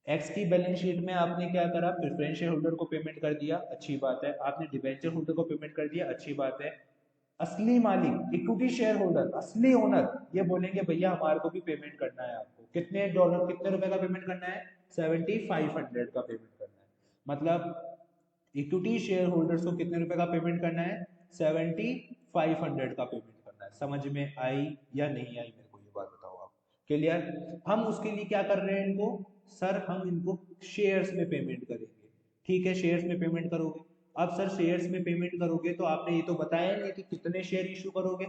एक्स की बैलेंस शीट में आपने क्या करा, प्रेफरेंस शेयर होल्डर को पेमेंट कर दिया, अच्छी बात है। आपने डिबेंचर होल्डर को पेमेंट कर दिया, अच्छी बात है। असली मालिक, इक्विटी शेयर होल्डर, असली ओनर ये बोलेंगे भैया हमारे को भी पेमेंट करना है, आपको कितने डॉलर, कितने रुपए का पेमेंट करना है, 7500 का पेमेंट करना है। मतलब इक्विटी शेयर होल्डर्स को कितने रुपए का पेमेंट करना है, 7500 का पेमेंट करना है। समझ में आई या नहीं आई, मेरे को ये बात बताओ आप। क्लियर? हम उसके लिए क्या कर रहे हैं इनको, सर हम इनको शेयर्स में पेमेंट करेंगे, ठीक है। शेयर्स में पेमेंट करोगे, अब सर शेयर्स में पेमेंट करोगे तो आपने ये तो बताया नहीं कि कितने शेयर इशू करोगे,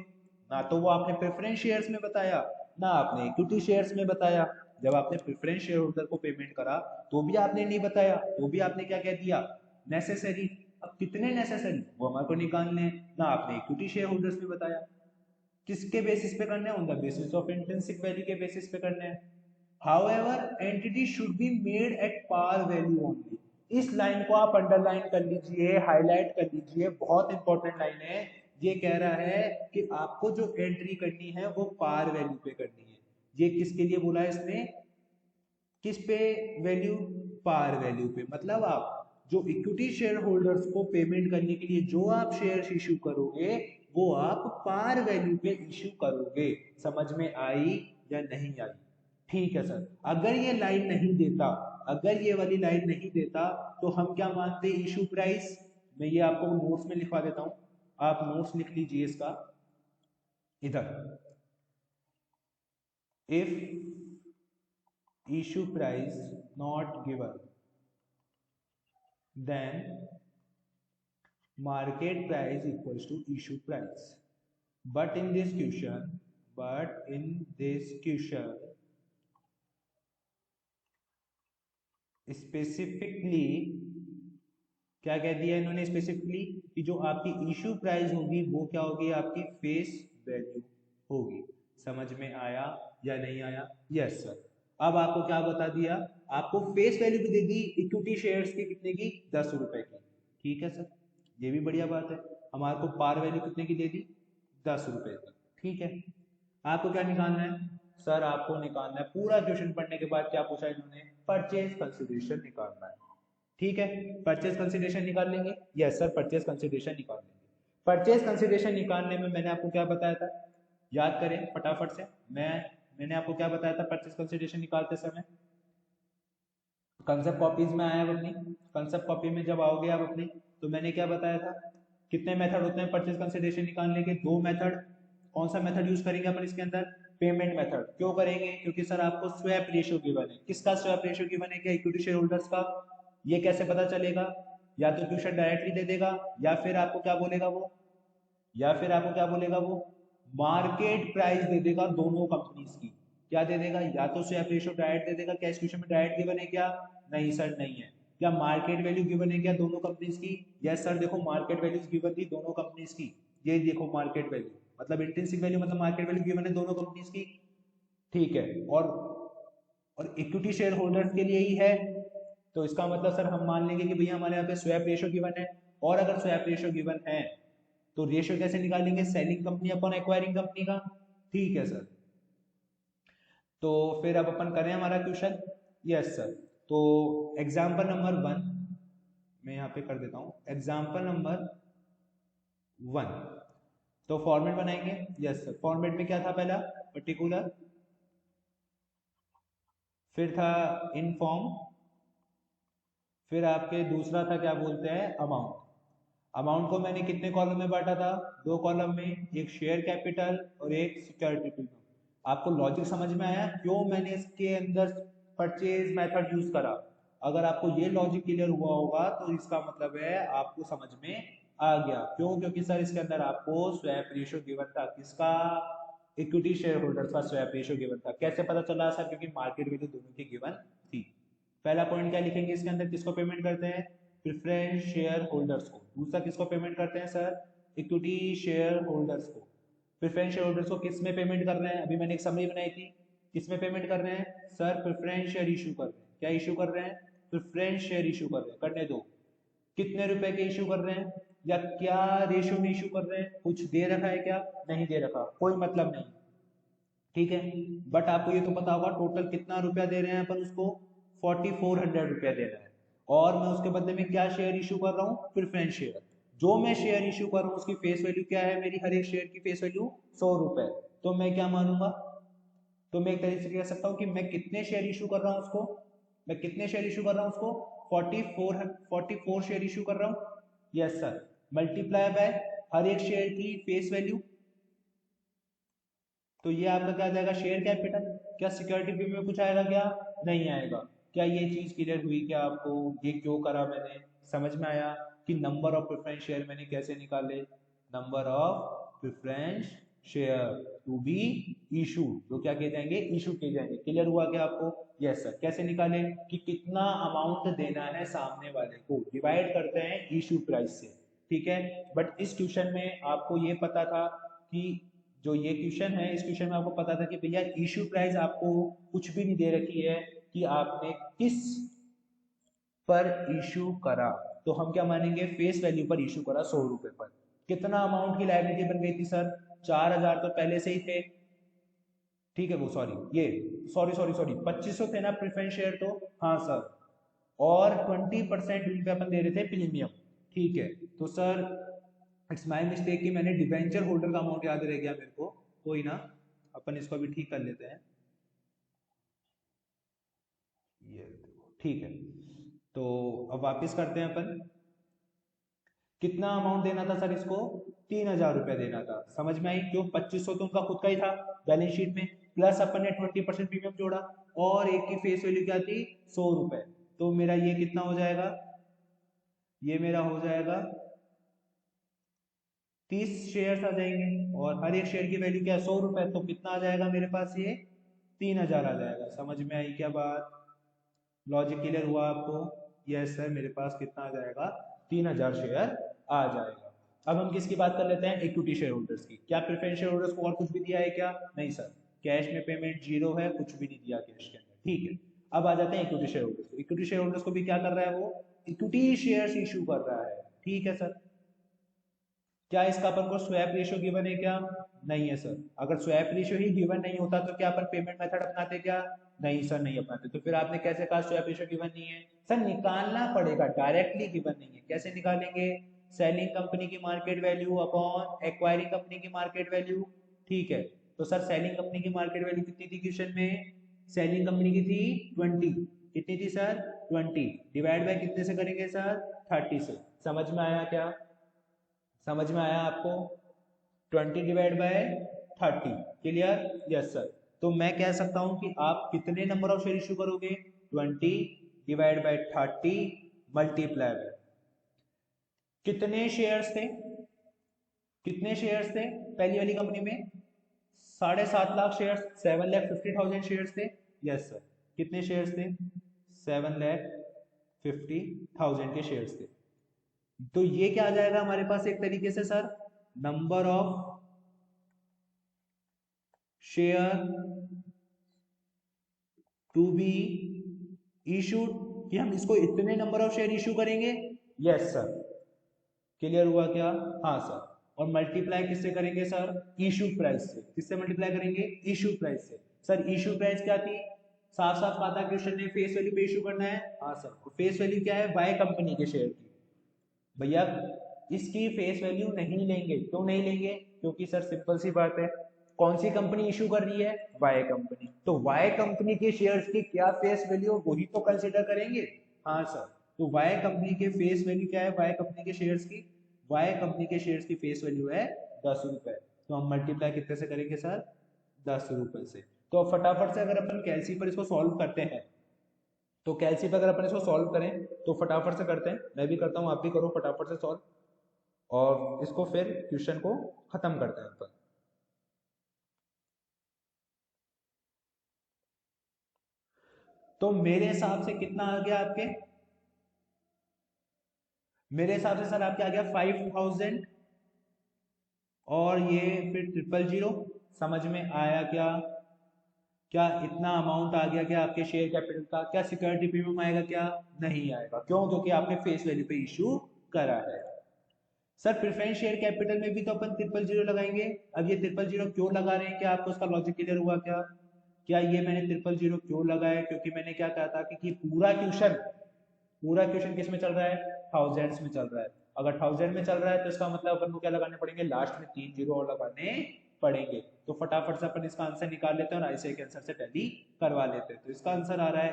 ना तो वो आपने प्रेफरेंस शेयर्स में बताया, ना आपने इक्विटी शेयर्स में बताया। जब आपने प्रेफरेंस शेयर होल्डर को पेमेंट करा तो भी आपने नहीं बताया, तो भी आपने क्या कह दिया, नेसेसरी। अब कितने नेसेसरी वो हमारे को निकालने हैं, ना आपने इक्विटी शेयर होल्डर्स में बताया। किसके बेसिस पे करने हैं, on the basis of intrinsic value के बेसिस पे करने हैं। However entity should be made at par value only. इस लाइन को आप अंडरलाइन कर लीजिए, हाईलाइट कर लीजिए, बहुत इंपॉर्टेंट लाइन है। ये कह रहा है कि आपको जो एंट्री करनी है वो पार वैल्यू पे करनी है। ये किसके लिए बोला है इसने, किस पे वैल्यू, पार वैल्यू पे। मतलब आप जो इक्विटी शेयर होल्डर्स को पेमेंट करने के लिए जो आप शेयर इश्यू करोगे वो आप पार वैल्यू पे इश्यू करोगे। समझ में आई या नहीं आई? ठीक है सर। अगर ये लाइन नहीं देता, अगर ये वाली लाइन नहीं देता तो हम क्या मानते, इशू प्राइस। मैं ये आपको नोट्स में लिखवा देता हूं, आप नोट्स लिख लीजिए इसका इधर। If issue price not given, then market price equals to issue price. But in this question specifically क्या कह दिया इन्होंने, स्पेसिफिकली कि जो आपकी इशू प्राइस होगी वो क्या होगी, आपकी फेस वैल्यू होगी। समझ में आया या नहीं आया? Yes sir. अब आपको क्या बता दिया, आपको फेस वैल्यू भी दे दी इक्विटी शेयर्स की, कितने की, 10 रुपए की, ठीक है सर। ये भी बढ़िया बात है। हमारे को पार वैल्यू कितने की दे दी, 10 रुपए की, ठीक है। आपको क्या निकालना है, सर आपको निकालना है, पूरा क्वेश्चन पढ़ने के बाद क्या पूछा इन्होंने, परचेज कंसिडरेशन निकालना है, ठीक है। परचेज कंसिडरेशन निकाल लेंगे, यस सर परचेज कंसिडरेशन निकाल लेंगे। परचेज कंसिडरेशन निकालने में मैंने आपको क्या बताया था, याद करें फटाफट से। मैंने आपको क्या बताया था परचेज कंसिडरेशन निकालते समय, कंसेप्ट कॉपीज में आया अपनी, कंसेप्ट कॉपी में जब आओगे आप अपनी, तो मैंने क्या बताया था, कितने मेथड होते हैं परचेज कंसिडरेशन निकालने के, 2 मेथड। कौन सा मेथड यूज करेंगे अपन इसके अंदर, पेमेंट मेथड। क्यों करेंगे, क्योंकि सर आपको स्वैप रेशियो गिवन है। किसका स्वैप रेशियो गिवन है, क्या इक्विटी शेयर होल्डर्स का। ये कैसे पता चलेगा, या तो क्वेश्चन डायरेक्टली दे देगा, या फिर आपको क्या बोलेगा वो, या फिर आपको क्या बोलेगा वो, मार्केट प्राइस दे देगा दोनों कंपनीज की। क्या दे देगा, या तो स्वैप रेशियो डायरेक्ट दे देगा, क्या इस क्वेश्चन में डायरेक्ट गिवन है क्या, नहीं सर नहीं है। क्या मार्केट वैल्यू गिवन है क्या दोनों कंपनीज की, यस सर। देखो मार्केट वैल्यूज गिवन थी दोनों कंपनीज की, ये देखो मार्केट वैल्यू, मतलब इंट्रिंसिक वैल्यू मतलब मार्केट वैल्यू गिवन है दोनों कंपनीज की, ठीक है। और इक्विटी शेयर होल्डर्स के लिए ही है, तो इसका मतलब सर हम मान लेंगे कि भैया हमारे यहाँ पे स्वैप रेशियो गिवन है, और अगर स्वैप रेशियो गिवन है तो रेशियो कैसे निकालेंगे, selling company upon acquiring company का। ठीक है सर, तो फिर अब अपन करें हमारा क्वेश्चन। यस सर, तो एग्जाम्पल नंबर 1 मैं यहाँ पे कर देता हूँ, एग्जाम्पल नंबर 1। तो फॉर्मेट बनाएंगे। यस सर, फॉर्मेट में क्या था, पहला पर्टिकुलर, फिर था इनफॉर्म, फिर आपके दूसरा था क्या बोलते हैं, अमाउंट। अमाउंट को मैंने कितने कॉलम में बांटा था, 2 कॉलम में, एक शेयर कैपिटल और एक सिक्योरिटी प्रीमियम। आपको लॉजिक समझ में आया क्यों मैंने इसके अंदर परचेज मेथड यूज करा? अगर आपको ये लॉजिक क्लियर हुआ होगा तो इसका मतलब है आपको समझ में आ गया। क्यों? क्योंकि सर इसके अंदर आपको स्वैप रेशियो गिवन था, किसका, इक्विटी शेयर होल्डर्स का स्वैप रेशियो गिवन था। कैसे पता चला सर? क्योंकि मार्केट वैल्यू दोनों की गिवन थी। पहला पॉइंट क्या लिखेंगे इसके अंदर, किसको पेमेंट करते हैं, प्रेफरेंस शेयर होल्डर्स को। दूसरा किसको पेमेंट करते हैं सर, इक्विटी शेयर होल्डर्स को। प्रेफरेंस शेयर होल्डर्स को किस में पेमेंट कर रहे हैं, अभी मैंने एक समरी बनाई थी, किस में पेमेंट कर रहे हैं सर, प्रेफरेंस शेयर इशू कर रहे हैं। क्या इशू कर रहे हैं, प्रेफरेंस शेयर इशू कर रहे हैं, करने दो। कितने रुपए के इशू कर रहे हैं या क्या रेशियो में इशू कर रहे हैं, कुछ दे रखा है क्या, नहीं दे रखा, कोई मतलब नहीं। ठीक है, बट आपको ये तो पता होगा टोटल कितना रुपया दे रहे हैं अपन उसको, 4400 रुपया दे रहा है, और मैं उसके बदले में क्या शेयर इशू कर रहा हूँ, प्रेफरेंस शेयर। जो मैं शेयर इशू कर रहा हूँ उसकी फेस वैल्यू क्या है, मेरी हर एक शेयर की फेस वैल्यू 100 रुपए। तो मैं क्या मानूंगा, तो मैं एक तरीके से कह सकता हूँ कि मैं कितने शेयर इशू कर रहा हूँ उसको, मैं कितने शेयर इशू कर रहा हूँ उसको, 44 शेयर इशू कर रहा हूँ। यस सर, मल्टीप्लाई बाय हर एक शेयर की फेस वैल्यू, तो ये आपका क्या आ जाएगा, शेयर कैपिटल। क्या सिक्योरिटी प्रीमियम में कुछ आएगा क्या, नहीं आएगा। क्या ये चीज क्लियर हुई क्या आपको, ये क्यों करा मैंने, समझ में आया कि नंबर ऑफ प्रेफरेंस शेयर मैंने कैसे निकाले, number of preference share to be issue, जो क्या किए जाएंगे, इशू किए जाएंगे। क्लियर हुआ क्या आपको? Yes sir. कैसे निकाले कि कितना अमाउंट देना है सामने वाले को, डिवाइड करते हैं इशू प्राइस से। ठीक है, बट इस ट्यूशन में आपको ये पता था कि जो ये क्वेश्चन है, इस क्वेश्चन में आपको पता था कि भैया इशू प्राइस आपको कुछ भी नहीं दे रखी है कि आपने किस पर इशू करा, तो हम क्या मानेंगे, फेस वैल्यू पर इशू करा 100 रुपए पर। कितना अमाउंट की लायबिलिटी बन गई थी सर, 4000 तो पहले से ही थे। ठीक है, वो सॉरी, ये सॉरी सॉरी सॉरी 2500 थे ना प्रेफरेंस शेयर, तो हाँ सर, और 20% उन पे अपन दे रहे थे प्रीमियम। ठीक है, तो सर इट्स माय मिस्टेक कि मैंने डिबेंचर होल्डर का अमाउंट याद रह गया मेरे को, कोई ना, अपन इसको अभी ठीक कर लेते हैं। ये देखो, ठीक है, तो अब वापस करते हैं अपन। कितना अमाउंट देना था सर इसको, 3000 रुपया देना था। समझ में आई क्यों, 2500 तो उनका खुद का ही था बैलेंस शीट में, प्लस अपन ने 20% प्रीमियम जोड़ा, और एक की फेस वैल्यू क्या थी, 100 रुपए। तो मेरा ये कितना हो जाएगा, ये मेरा हो जाएगा 30 शेयर आ जाएंगे, और हर एक शेयर की वैल्यू क्या है, 100 रुपए। तो कितना आ जाएगा मेरे पास, ये 3000 आ जाएगा। समझ में आई क्या बात, लॉजिक क्लियर हुआ आपको? यस सर, मेरे पास कितना आ जाएगा, 3000 शेयर आ जाएगा। अब हम किसकी बात कर लेते हैं, इक्विटी शेयर होल्डर्स की। क्या प्रेफरेंस शेयर होल्डर्स को और कुछ भी दिया है क्या, नहीं सर, कैश में पेमेंट जीरो है, कुछ भी नहीं दिया कैश के अंदर। ठीक है, अब आ जाते हैं equity share holders. Equity share holders को भी क्या कर रहा है, वो इक्विटी शेयर इशू कर रहा है। ठीक है सर, क्या इसका अपन को स्वैप रेशियो गिवन है क्या, नहीं है सर। अगर स्वैप रेशियो ही गिवन नहीं होता तो क्या अपन पेमेंट मेथड अपनाते क्या, नहीं सर, नहीं अपनाते। तो फिर आपने कैसे कहा स्वैप रेशियो गिवन नहीं है, सर निकालना पड़ेगा, डायरेक्टली गिवन नहीं है। कैसे निकालेंगे, सेलिंग कंपनी की market value upon acquiring company की मार्केट वैल्यू। ठीक है, तो सर सेलिंग कंपनी की मार्केट वैल्यू कितनी थी क्वेश्चन में, सेलिंग कंपनी की थी 20, कितनी थी सर, 20, डिवाइड बाय कितने से करेंगे सर, 30 से। समझ में आया क्या, समझ में आया आपको, 20 divide by 30, clear? Yes sir. तो मैं कह सकता हूं कि आप कितने नंबर ऑफ शेयर इशू करोगे, 20 डिवाइड बाय 30 मल्टीप्लाई बाय कितने शेयर्स थे, कितने शेयर्स थे पहली वाली कंपनी में, 7.5 लाख शेयर्स, 7,50,000 शेयर्स थे। यस सर, कितने शेयर्स थे, 7,50,000 के शेयर्स थे। तो ये क्या आ जाएगा हमारे पास एक तरीके से sir, number of share to be issued कि हम इसको इतने नंबर ऑफ शेयर इशू करेंगे? Yes sir. क्लियर हुआ क्या? हाँ सर। और मल्टीप्लाई किससे करेंगे सर? इशू प्राइस से। किससे मल्टीप्लाई करेंगे? इशू प्राइस से। सर इशू प्राइस क्या थी? साफ साफ कहा था क्वेश्चन ने फेस वैल्यू पे इशू करना है। हाँ सर। फेस वैल्यू क्या है? वाई कंपनी के शेयर की। भैया इसकी फेस वैल्यू नहीं लेंगे। क्यों नहीं लेंगे? क्योंकि सर सिंपल सी बात है, कौन सी कंपनी इशू कर रही है? Y company. तो वाई कंपनी के शेयर्स की क्या फेस वैल्यू, वही तो कंसिडर करेंगे। हाँ सर। तो वाई कंपनी के फेस वैल्यू क्या है? वाई कंपनी के शेयर्स की, वाई कंपनी के शेयर्स की फेस वैल्यू है 10 रुपए। तो हम मल्टीप्लाई कितने से करेंगे सर? 10 रुपए से। तो अब फटाफट से अगर अपन कैलसी पर इसको सॉल्व करते हैं, तो कैलसी पर अगर अपन इसको सॉल्व करें तो फटाफट से करते हैं, मैं भी करता हूं, आप भी करो फटाफट से सॉल्व, और इसको फिर क्वेश्चन को खत्म करते हैं अपन। तो मेरे हिसाब से कितना आ गया आपके? मेरे हिसाब से सर आपके आ गया 5000, और ये फिर 000। समझ में आया क्या? क्या इतना अमाउंट आ गया क्या आपके शेयर कैपिटल का? क्या सिक्योरिटी प्रीमियम आएगा? क्या नहीं आएगा। क्यों? क्योंकि आपने फेस वैल्यू पे इशू करा है। सर प्रेफरेंस शेयर कैपिटल में भी तो अपन 000 लगाएंगे। अब ये 000 क्यों लगा रहे हैं? क्या आपको उसका लॉजिक क्लियर हुआ क्या? क्या ये मैंने 000 क्यों लगाया? क्योंकि मैंने क्या कहा था कि पूरा क्वेश्चन किस में चल रहा है? थाउजेंड्स में चल रहा है। अगर थाउजेंड में चल रहा है तो इसका मतलब अपन को क्या लगाने पड़ेंगे? लास्ट में 3 जीरो और लगाने पड़ेंगे। तो फटाफट से अपन इसका आंसर निकाल लेते हैं और ऐसे के आंसर से टैली करवा लेते हैं। तो इसका आंसर आ रहा है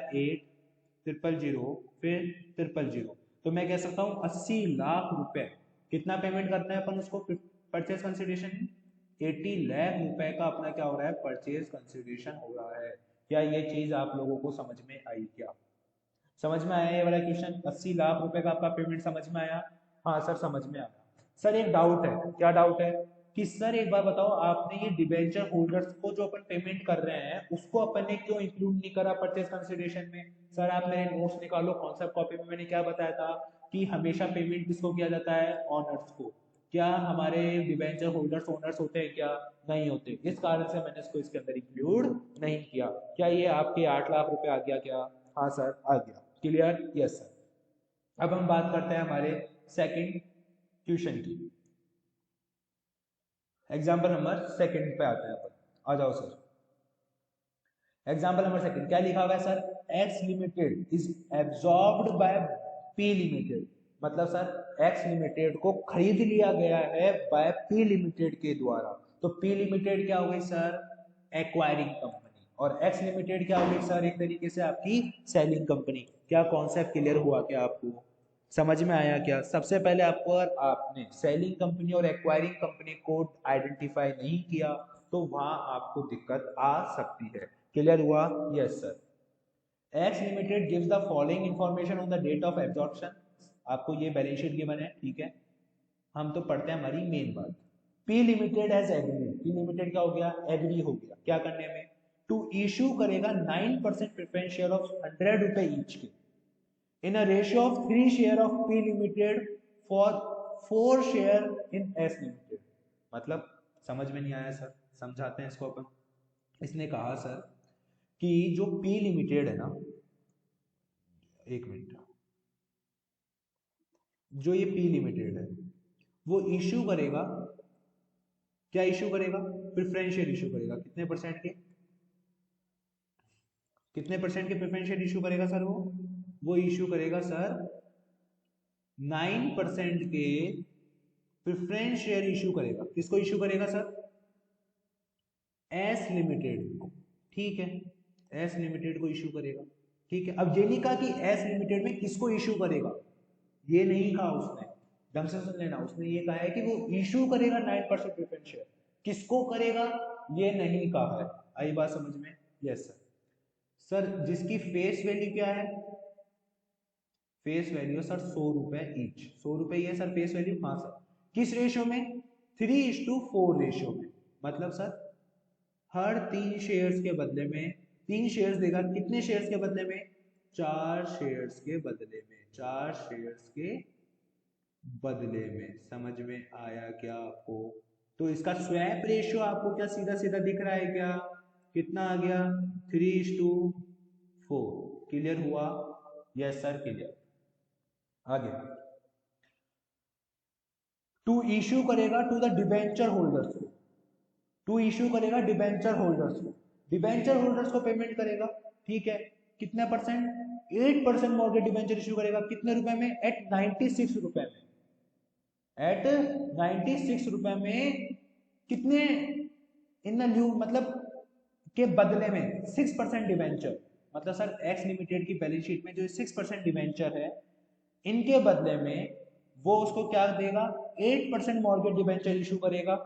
8,000 फिर 000। तो मैं कह सकता हूँ 80 लाख रुपए। कितना पेमेंट करना है अपन उसको परचेज कंसिडरेशन में? 80 लाख रुपए का अपना क्या हो रहा है? परचेज कंसिडरेशन हो रहा है। क्या ये चीज आप लोगों को समझ में आई क्या? समझ में आया ये वाला क्वेश्चन? 80 लाख रुपए का आपका पेमेंट समझ में आया? हाँ सर समझ में आया। सर एक डाउट है। क्या डाउट है? कि सर एक बार बताओ, आपने ये डिबेंचर होल्डर्स को जो अपन पेमेंट कर रहे हैं उसको अपन ने क्यों इंक्लूड नहीं करा परचेज कंसिडरेशन में? सर आप मेरे नोट्स निकालो, कॉन्सेप्ट कॉपी में मैंने क्या बताया था कि हमेशा पेमेंट किसको किया जाता है? ऑनर्स को। क्या हमारे डिबेंचर होल्डर्स ओनर्स होते हैं क्या? नहीं होते। इस कारण से मैंने इसको इसके अंदर इंक्लूड नहीं किया। क्या ये आपके 8 लाख रुपए आ गया क्या? हाँ सर आ गया। क्लियर? Yes sir. अब हम बात करते हैं हमारे सेकंड क्वेश्चन की। एग्जाम्पल नंबर सेकंड पे आते हैं अपन। आ जाओ सर। एग्जाम्पल नंबर सेकंड क्या लिखा हुआ है sir? X limited is absorbed by P limited. मतलब सर एक्स लिमिटेड को खरीद लिया गया है बाय पी लिमिटेड के द्वारा। तो पी लिमिटेड क्या हो गई सर? Acquiring company. और एक्स लिमिटेड क्या हो गई सर? एक तरीके से आपकी सेलिंग कंपनी। क्या कॉन्सेप्ट क्लियर हुआ क्या आपको? समझ में आया क्या? सबसे पहले आपको, अगर आपने सेलिंग कंपनी और एक्वायरिंग कंपनी को आइडेंटिफाई नहीं किया तो वहां आपको दिक्कत आ सकती है। क्लियर हुआ? Yes sir. X limited gives the following information on the date of absorption. आपको ये बैलेंस शीट गिवन है, ठीक है। हम तो पढ़ते हैं हमारी मेन बात। P limited has agreed. P limited क्या हो गया? एग्री हो गया। क्या करने में? टू इशू करेगा 9% प्रेफरेंस शेयर ऑफ 100 रुपए ईच के in a ratio of 3 share of P Limited for 4 share in S Limited। मतलब समझ में नहीं आया सर, समझाते हैं इसको अपन। इसने कहा सर कि जो P लिमिटेड है ना, एक मिनट, जो ये P लिमिटेड है वो इशू करेगा, क्या इशू करेगा? प्रेफरेंस शेयर इशू करेगा। कितने परसेंट के? कितने परसेंट के प्रेफरेंस शेयर इशू करेगा सर? वो इशू करेगा सर 9% के प्रेफरेंस शेयर इशू करेगा। किसको इशू करेगा सर? एस लिमिटेड को। ठीक है, एस लिमिटेड को इशू करेगा। ठीक है। अब ये नहीं कहा कि एस लिमिटेड में किसको इशू करेगा, ये नहीं कहा उसने। ढंग से सुन लेना, उसने ये कहा है कि वो इशू करेगा 9% प्रेफरेंस शेयर। किसको करेगा ये नहीं कहा है। आई बात समझ में? Yes sir. सर जिसकी फेस वैल्यू क्या है? फेस वैल्यू सर 100 रुपए ईच। 100 रुपए ही है सर फेस वैल्यू। हाँ सर। किस रेशियो में? 3:4 रेशियो में। मतलब सर हर 3 शेयर्स के बदले में 3 शेयर्स देगा। कितने शेयर्स के बदले में? 4 शेयर्स के बदले में। 4 शेयर्स के बदले में। समझ में आया क्या आपको? तो इसका स्वैप रेशियो आपको क्या सीधा सीधा दिख रहा है क्या? कितना आ गया? 3:4। क्लियर हुआ? Yes sir, clear. आगे, टू इश्यू करेगा टू द डिबेंचर होल्डर्स को, टू इश्यू करेगा डिबेंचर होल्डर्स को, डिबेंचर होल्डर्स को पेमेंट करेगा, ठीक है, कितने परसेंट, 8% मॉर्गेज डिबेंचर इश्यू करेगा, कितने रुपए में, एट 96 रुपए में, एट 96 रुपए में, कितने, इन द न्यू मतलब के बदले में 6% डिबेंचर, मतलब सर एक्स लिमिटेड की बैलेंस शीट में जो 6% डिबेंचर है, इनके बदले में वो उसको क्या देगा, 8% मॉर्गेज डिबेंचर इशू करेगा,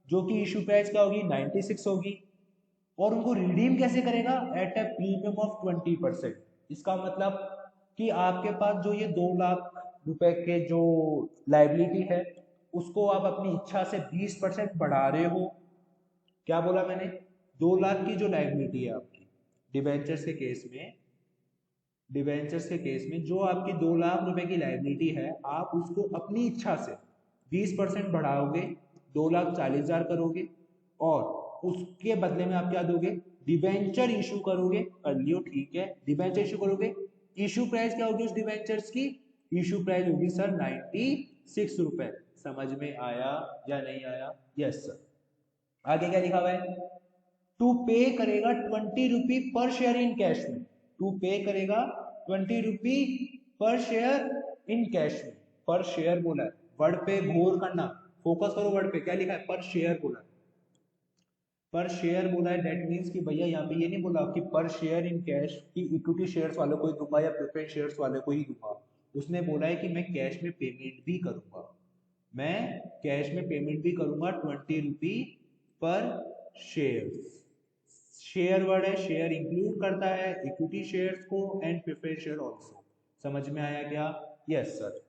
जो कि इशू प्राइस क्या होगी, 96 होगी, और उनको रिडीम कैसे करेगा, एट ए प्रीमियम ऑफ 20%। इसका मतलब कि आपके पास जो ये 2 लाख रुपए के जो लाइबिलिटी है, उसको आप अपनी इच्छा से 20% बढ़ा रहे हो। क्या बोला मैंने, 2 लाख की जो लाइबिलिटी है आपकी डिबेंचर्स के केस में, डिबेंचर्स के केस में जो आपकी 2 लाख रुपए की लाइबिलिटी है, आप उसको अपनी इच्छा से 20% बढ़ाओगे, 2,40,000 करोगे, और उसके बदले में आप क्या दोगे, डिबेंचर इशू करोगे, कर लियो ठीक है, डिबेंचर इशू करोगे, इशू प्राइस क्या होगी उस डिबेंचर्स की, इशू प्राइस होगी सर 96 रुपए। समझ में आया या नहीं आया, यस सर। आगे क्या लिखा हुआ है, टू पे करेगा 20 rupee per share in cash में, टू पे करेगा 20 rupee per share in cash में, पर शेयर बोला है, वर्ड पे गौर करना, फोकस करो वर्ड पे, क्या लिखा है, पर शेयर बोला है, पर शेयर बोला है, दैट मीन्स कि भैया यहाँ पे ये नहीं बोला कि पर शेयर इन कैश की इक्विटी शेयर्स वालों को ही दूंगा या प्रेफरेंस शेयर्स वाले को ही दूंगा, उसने बोला है कि मैं कैश में पेमेंट भी करूंगा, मैं कैश में पेमेंट भी करूंगा 20 rupee per share, share word है, शेयर इंक्लूड करता है इक्विटी शेयर्स को एंड प्रेफरेंस शेयर ऑल्सो। समझ में आया क्या, yes sir.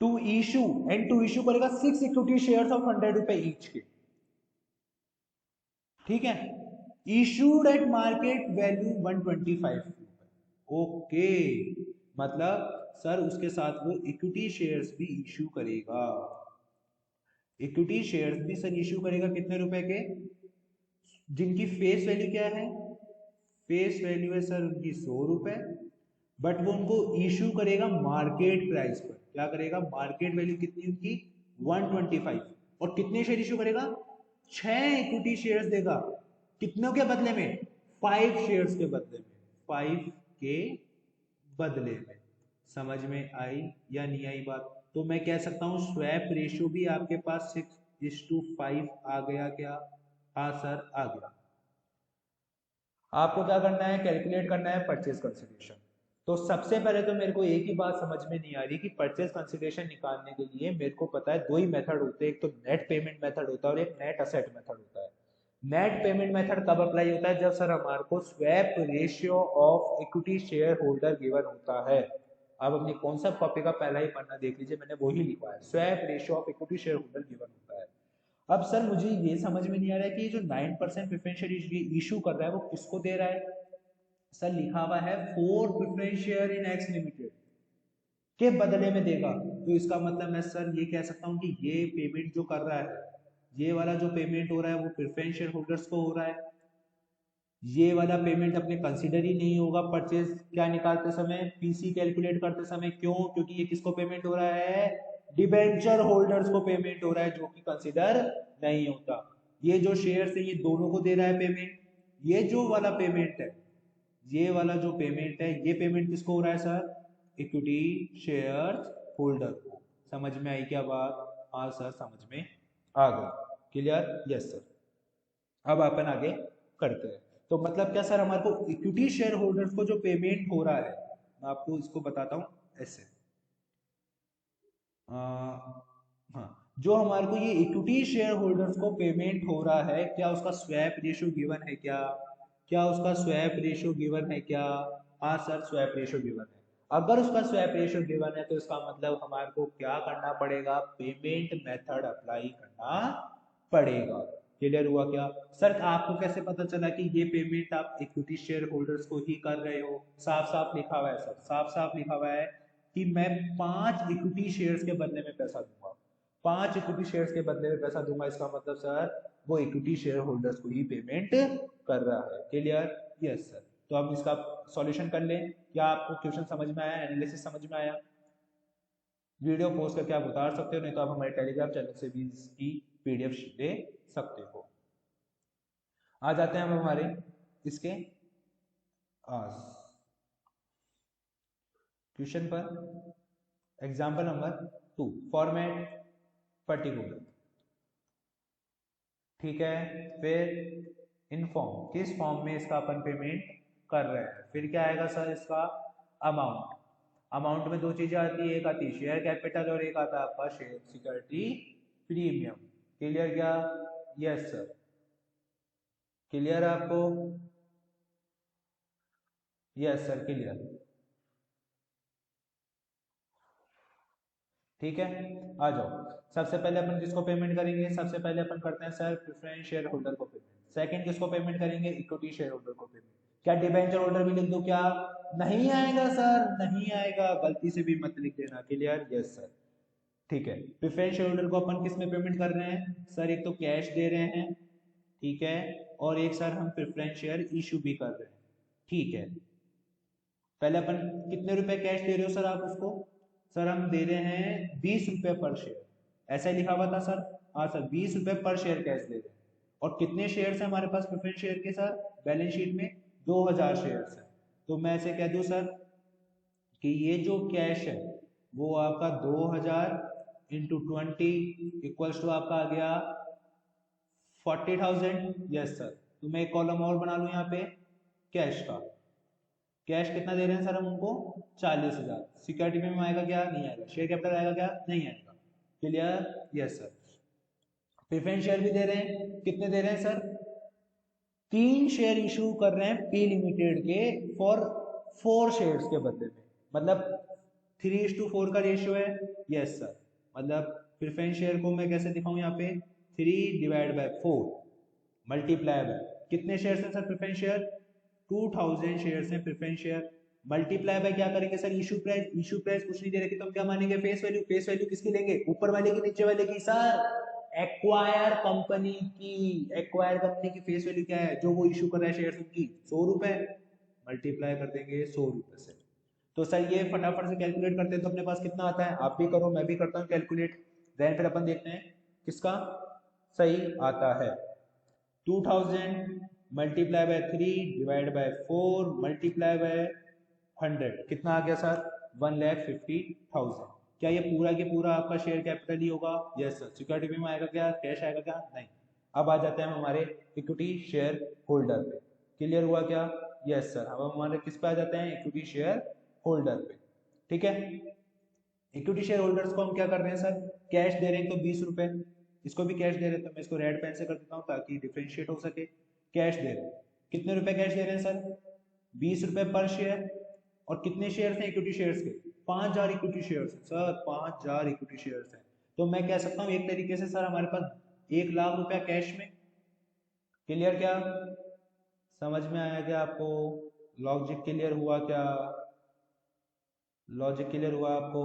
To issue, and to issue करेगा 6 इक्विटी शेयर्स ऑफ 100 रुपए ईच के, ठीक है, इशूड एट मार्केट वैल्यू 125 रुपए, ओके, मतलब सर उसके साथ वो इक्विटी शेयर्स भी इशू करेगा, इक्विटी शेयर्स भी सर इशू करेगा, कितने रुपए के, जिनकी फेस वैल्यू क्या है, फेस वैल्यू है सर उनकी 100 रुपए, बट वो उनको इशू करेगा मार्केट प्राइस पर, क्या करेगा, मार्केट वैल्यू कितनी उनकी 125, और कितने शेयर इशू करेगा, 6 इक्विटी शेयर्स देगा, कितनों के बदले में, 5 शेयर्स के बदले में, 5 के बदले में। समझ में आई या नहीं आई बात, तो मैं कह सकता हूँ स्वैप रेशियो भी आपके पास 6:5 आ गया क्या, हाँ सर आ गया। आपको क्या करना है, कैलकुलेट करना है परचेज कंसिडरेशन। तो सबसे पहले तो मेरे को एक ही बात समझ में नहीं आ रही कि परचेज कंसिडरेशन निकालने के लिए मेरे को पता है 2 ही मेथड होते हैं, एक तो नेट पेमेंट मेथड होता है और एक नेट असेट मेथड होता है। नेट पेमेंट मेथड कब अप्लाई होता है, जब सर हमारे को swap ratio of equity share holder given होता है। आप अपनी कॉन्सेप्ट कॉपी का पहला ही पन्ना देख लीजिए, मैंने वही लिखा है, swap ratio of equity share holder given होता है। अब सर मुझे ये समझ में नहीं आ रहा है कि जो 9% प्रेफरेंशियल इशू कर रहा है वो किसको दे रहा है, सर लिखा हुआ है 4 preference share in x limited के बदले में देगा, तो इसका मतलब मैं सर ये कह सकता हूँ कि ये पेमेंट जो कर रहा है, ये वाला जो पेमेंट हो रहा है वो प्रेफरेंस शेयर होल्डर्स को हो रहा है, ये वाला पेमेंट अपने कंसीडर ही नहीं होगा परचेज क्या निकालते समय, पीसी कैलकुलेट करते समय, क्यों, क्योंकि ये किसको पेमेंट हो रहा है, डिबेंचर होल्डर्स को पेमेंट हो रहा है, जो कि कंसीडर नहीं होता। ये जो शेयर है ये दोनों को दे रहा है पेमेंट, ये जो वाला पेमेंट है, ये वाला जो पेमेंट है, ये पेमेंट किसको हो रहा है सर, इक्विटी शेयर होल्डर को। समझ में आई क्या बात, हाँ सर समझ में आ गई, क्लियर, यस सर। अब अपन आगे करते हैं, तो मतलब क्या सर, हमारे को इक्विटी शेयर होल्डर्स को जो पेमेंट हो रहा है, मैं आपको इसको बताता हूँ ऐसे, हाँ, जो हमारे को ये इक्विटी शेयर होल्डर्स को पेमेंट हो रहा है, क्या उसका स्वैप रेशियो गिवन है क्या, क्या उसका स्वैप रेशियो गिवन है क्या, हाँ सर स्वैप रेशियो गिवन है। अगर उसका स्वैप रेशियो गिवन है तो इसका मतलब हमारे को क्या करना पड़ेगा, पेमेंट मेथड अप्लाई करना पड़ेगा। क्लियर हुआ क्या सर, आपको कैसे पता चला कि ये पेमेंट आप इक्विटी शेयर होल्डर्स को ही कर रहे हो, साफ साफ लिखा हुआ है सर, साफ साफ लिखा हुआ है कि मैं 5 इक्विटी शेयर्स के बदले में पैसा दूंगा, 5 इक्विटी शेयर्स के बदले में पैसा दूंगा, इसका मतलब सर वो इक्विटी शेयर होल्डर्स को ही पेमेंट कर रहा है। Clear, yes sir. तो अब इसका सॉल्यूशन कर लें। क्या आपको क्वेश्चन समझ में आया, एनालिसिस समझ में आया? वीडियो पोस्ट करके आप उतार सकते हो, नहीं तो आप हमारे टेलीग्राम चैनल से भी इसकी PDF ले सकते हो। आ जाते हैं हम हमारे इसके क्वेश्चन पर। Example number 2, format particular. ठीक है, फिर इनफॉर्म, किस फॉर्म में इसका अपन पेमेंट कर रहे हैं। फिर क्या आएगा सर इसका अमाउंट। अमाउंट में दो चीजें आती है, एक आती है शेयर कैपिटल और एक आता है आपका शेयर सिक्योरिटी प्रीमियम। क्लियर क्या? यस सर, क्लियर है आपको? Yes sir, clear. ठीक है, आ जाओ। सबसे पहले अपन किसको पेमेंट करेंगे? सबसे पहले अपन करते हैं सर प्रेफरेंस शेयर होल्डर को पेमेंट। सेकंड किसको पेमेंट करेंगे? इक्विटी शेयर होल्डर को पेमेंट। क्या डिबेंचर होल्डर भी लिख दूं क्या? नहीं आएगा सर, नहीं आएगा, गलती से भी मत लिख देना। क्लियर? Yes sir. ठीक है, प्रेफरेंस शेयर होल्डर को अपन किस में पेमेंट कर रहे हैं सर? एक तो कैश दे रहे हैं, ठीक है, और एक सर हम प्रेफरेंस शेयर इशू भी कर रहे हैं। ठीक है, पहले अपन कितने रुपए कैश दे रहे हो सर आप उसको? सर हम दे रहे हैं 20 रुपए पर शेयर। ऐसा ही लिखा हुआ था सर? हाँ सर, 20 रुपए पर शेयर कैश दे रहे हैं। और कितने शेयर्स हैं हमारे पास प्रेफरेंस शेयर के सर? बैलेंस शीट में 2000 शेयर्स हैं। तो मैं ऐसे कह दूं सर कि ये जो कैश है वो आपका 2000 इंटू 20 इक्वल्स टू आपका आ गया 40,000। यस सर, तो मैं एक कॉलम और बना लूं यहाँ पे कैश का। कैश कितना दे रहे हैं सर हम उनको? 40,000। सिक्योरिटी में आएगा क्या? नहीं आएगा। शेयर कैपिटल आएगा क्या? नहीं आएगा। Clear? Yes sir. Preference share भी दे रहे हैं, कितने दे रहे हैं सर? 3 शेयर इशू कर रहे हैं पी लिमिटेड के फॉर 4 शेयर्स के बदले में। मतलब 3:4 का रेशियो है। यस सर, मतलब प्रेफरेंस शेयर को मैं कैसे दिखाऊं यहाँ पे? 3/4 मल्टीप्लाई बाय कितने शेयर हैं सर प्रेफरेंस शेयर? 2000 शेयर्स हैं प्रेफरेंस शेयर। मल्टीप्लाई बाय क्या करेंगे sir? Issue price. Issue price कुछ नहीं दे रखी तो हम क्या मानेंगे? Face value. फेस वैल्यू किसकी लेंगे? ऊपर वाले की नीचे वाले की सर? एक्वायर कंपनी की। एक्वायर कंपनी की फेस वैल्यू क्या है? जो वो इशू कर रहा है शेयर उनकी 100 रुपए, मल्टीप्लाई कर देंगे 100 रुपए से। तो सर ये फटाफट से कैलकुलेट करते हैं तो अपने पास कितना आता है? आप भी करो, मैं भी करता हूँ कैलकुलेट। देन फिर अपन देखते हैं किसका सही आता है। 2000 multiply by 3 divide by 4 multiply by 100 कितना आ गया सर? 1,50,000। क्या ये पूरा के पूरा आपका शेयर कैपिटल ही होगा? Yes sir. सिक्योरिटी में आएगा क्या? कैश आएगा क्या? नहीं। अब आ जाते हैं हम हमारे इक्विटी शेयर होल्डर पे। क्लियर हुआ क्या? Yes sir. अब हम हमारे किस पे आ जाते हैं? इक्विटी शेयर होल्डर पे। ठीक है, इक्विटी शेयर होल्डर्स को हम क्या कर रहे हैं सर? कैश दे रहे हैं तो 20 रुपए, इसको भी कैश दे रहे हैं तो मैं इसको रेड पेन से कर देता हूँ ताकि डिफ्रेंशिएट हो सके। कैश दे रहे हैं, कितने रुपए कैश दे रहे हैं सर? 20 रुपए पर शेयर। और कितने शेयर्स हैं इक्विटी शेयर्स के? 5,000 equity shares sir, 5,000 equity shares हैं। तो मैं कह सकता हूँ एक तरीके से सर हमारे पास 1,00,000 रुपया कैश में। क्लियर क्या? समझ में आया क्या आपको? लॉजिक क्लियर हुआ क्या? लॉजिक क्लियर हुआ आपको?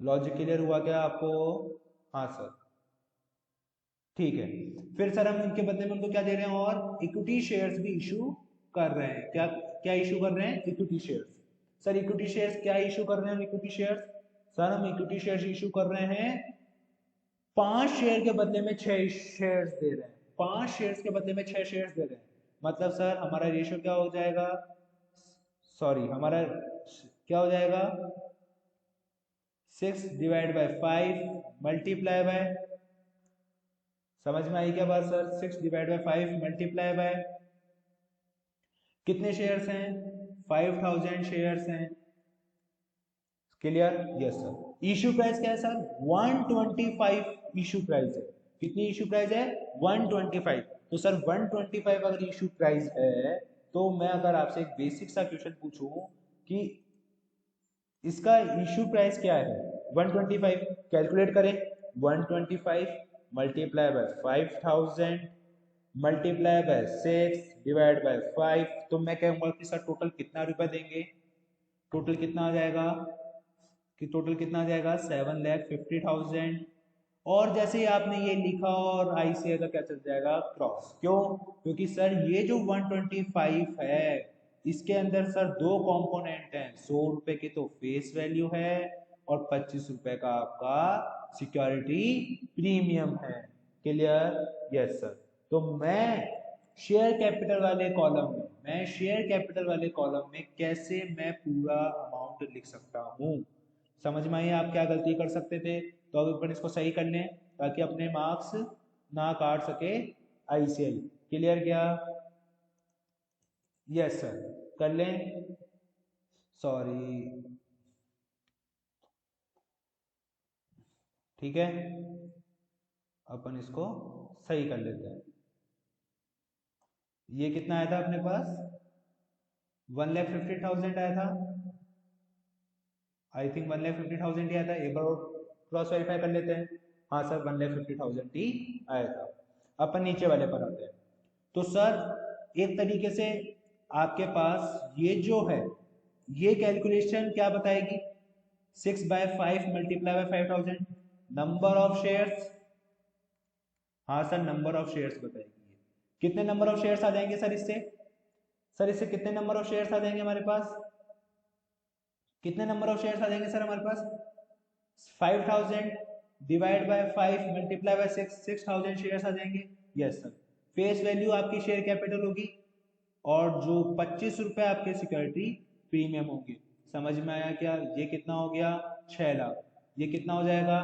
लॉजिक क्लियर हुआ क्या आपको? हाँ सर। ठीक है, फिर सर हम इनके बदले में उनको क्या दे रहे हैं? और इक्विटी शेयर्स भी इशू कर रहे हैं। क्या क्या इशू कर रहे हैं? Equity shares. Sir equity shares क्या इशू कर रहे हैं हम? इक्विटी शेयर्स सर हम इक्विटी शेयर्स इशू कर रहे हैं 5 शेयर के बदले में 6 शेयर्स दे रहे हैं। 5 शेयर्स के बदले में 6 शेयर्स दे रहे हैं। मतलब सर हमारा रेशियो क्या हो जाएगा? सॉरी, हमारा क्या हो जाएगा? 6 डिवाइड बाय 5 मल्टीप्लाई बाय, समझ में आई क्या बात sir? 6 divide by 5 multiply bye कितने शेयर्स हैं? 5,000 शेयर्स हैं। Clear? Yes sir. Issue price क्या है सर? 125 इशू प्राइस है। कितनी इशू प्राइस है? 125। तो सर 125 अगर इशू प्राइस है तो मैं अगर आपसे एक बेसिक सा क्वेश्चन पूछूं कि इसका इशू प्राइस क्या है? 125। कैलकुलेट करें। 125 multiply by 5,000 multiply by 6 divide by 5। तो मैं कहूंगा कि सर टोटल कितना रुपए देंगे? टोटल कितना आ जाएगा? कि टोटल कितना आ जाएगा? 7,50,000 और जैसे ही आपने ये लिखा और आईसीआई का क्या चल जाएगा क्रॉस, क्यों? क्योंकि सर ये जो 125 है इसके अंदर सर दो कंपोनेंट हैं, 100 रुपए की तो फेस वैल्यू है और 25 रुपए का आपका सिक्योरिटी प्रीमियम है। क्लियर? Yes sir. तो मैं शेयर कैपिटल वाले कॉलम में कैसे मैं पूरा अमाउंट लिख सकता हूँ? समझ में आइए आप क्या गलती कर सकते थे? तो अब अपन इसको सही कर लें ताकि अपने मार्क्स ना काट सके आईसीआई। क्लियर क्या? यस सर, कर लें। सॉरी, ठीक है, अपन इसको सही कर लेते हैं। ये कितना आया था अपने पास? 1,50,000 आया था। आई थिंक 1,50,000 ही आया था। एक बार क्रॉस वेरीफाई कर लेते हैं। हाँ सर, 1,50,000 ही आया था। अपन नीचे वाले पर आते हैं। तो सर एक तरीके से आपके पास ये जो है ये कैलकुलेशन क्या बताएगी? 6/5 multiply by 5,000 number of shares. हाँ सर, नंबर ऑफ शेयर्स बताएगी ये। कितने नंबर ऑफ शेयर्स आ जाएंगे सर इससे? सर इससे कितने नंबर ऑफ शेयर्स आ जाएंगे हमारे पास? कितने नंबर ऑफ शेयर्स आ जाएंगे सर हमारे पास? 5,000 divide by 5 multiply by 6, 6,000 shares आ जाएंगे। Yes sir. फेस वैल्यू आपकी शेयर कैपिटल होगी और जो 25 रुपए आपके सिक्योरिटी प्रीमियम होंगे। समझ में आया क्या? ये कितना हो गया? 6 लाख। ये कितना हो जाएगा?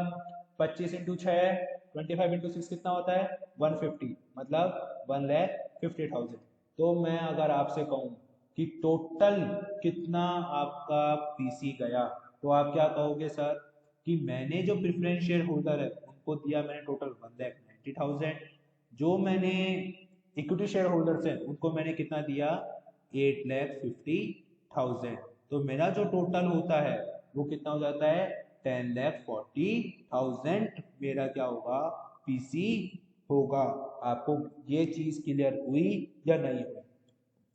25 × 6, 25 × 6 कितना होता है? 150, मतलब 1,50,000। तो मैं अगर आपसे कहूँ कि टोटल कितना आपका पीसी गया, तो आप क्या कहोगे सर? कि मैंने जो प्रेफरेंस शेयर होल्डर है उनको दिया मैंने टोटल 1,90,000, जो मैंने इक्विटी शेयर होल्डर्स हैं उनको मैंने कितना दिया? 8,50,000। तो मेरा जो टोटल होता है वो कितना हो जाता है? 10,40,000 मेरा क्या होगा? पीसी होगा। आपको ये चीज क्लियर हुई या नहीं हुई?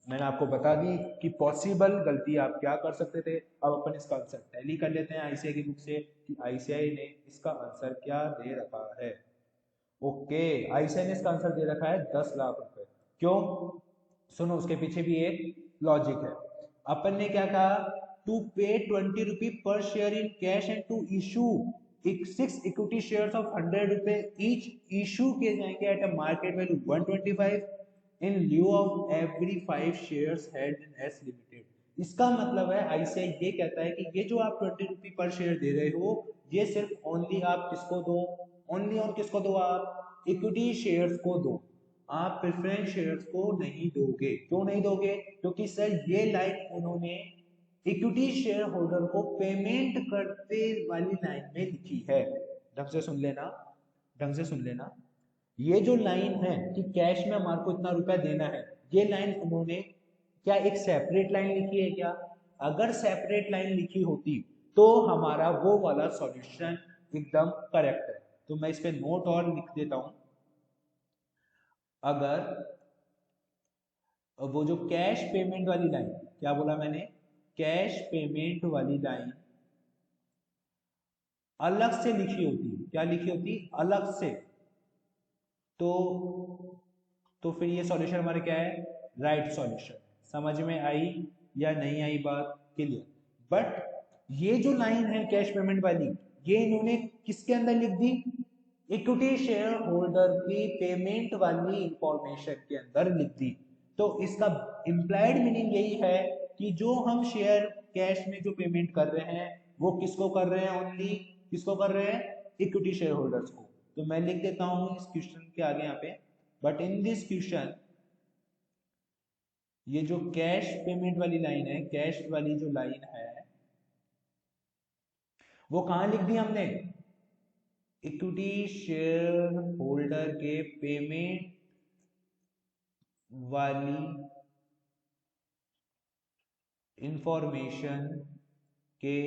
मैंने आपको बता दी कि पॉसिबल गलती आप क्या कर सकते थे। अब अपन इसका आंसर टैली कर लेते हैं आईसीआई की बुक से कि आईसीआई ने इसका आंसर क्या दे रखा है। ओके, आईसीआई ने इसका आंसर दे रखा है 10 लाख रुपए। क्यों? सुनो, उसके पीछे भी एक लॉजिक है। अपन ने क्या कहा? टू पे 20 rupee per share in cash and to issue 6 equity shares of 100 रुपए ईच इशू किए जाएंगे at a market value 125 in lieu of every 5 shares held in S limited. इसका मतलब है आईसीआई ये कहता है कि ये जो आप 20 रुपी पर शेयर दे रहे हो ये सिर्फ ओनली आप किसको दो? ओनली और किसको दो? आप इक्विटी शेयर्स को दो। आप प्रेफरेंस शेयर्स को नहीं दोगे। क्यों नहीं दोगे? क्योंकि सर ये लाइन उन्होंने इक्विटी शेयर होल्डर को पेमेंट करते वाली लाइन में लिखी है। ढंग से सुन लेना, ढंग से सुन लेना। ये जो लाइन है कि कैश में हमारे को इतना रुपया देना है, ये लाइन उन्होंने क्या एक सेपरेट लाइन लिखी है क्या? अगर सेपरेट लाइन लिखी होती तो हमारा वो वाला सॉल्यूशन एकदम करेक्ट है। तो मैं इस पे नोट और लिख देता हूं। अगर वो जो कैश पेमेंट वाली लाइन, क्या बोला मैंने? कैश पेमेंट वाली लाइन अलग से लिखी होती, क्या लिखी होती? अलग से, तो फिर ये सॉल्यूशन हमारे क्या है? Right solution. समझ में आई या नहीं आई बात? क्लियर? बट ये जो लाइन है कैश पेमेंट वाली, ये इन्होंने किसके अंदर लिख दी? इक्विटी शेयर होल्डर की पेमेंट वाली इंफॉर्मेशन के अंदर लिख दी। तो इसका इम्प्लाइड मीनिंग यही है कि जो हम शेयर कैश में जो पेमेंट कर रहे हैं वो किसको कर रहे हैं? ओनली किसको कर रहे हैं? इक्विटी शेयर होल्डर्स को। तो मैं लिख देता हूं इस क्वेश्चन के आगे यहाँ पे, बट इन दिस क्वेश्चन ये जो कैश पेमेंट वाली लाइन है, कैश वाली जो लाइन है वो कहां लिख दी हमने? इक्विटी शेयर होल्डर के पेमेंट वाली इंफॉर्मेशन के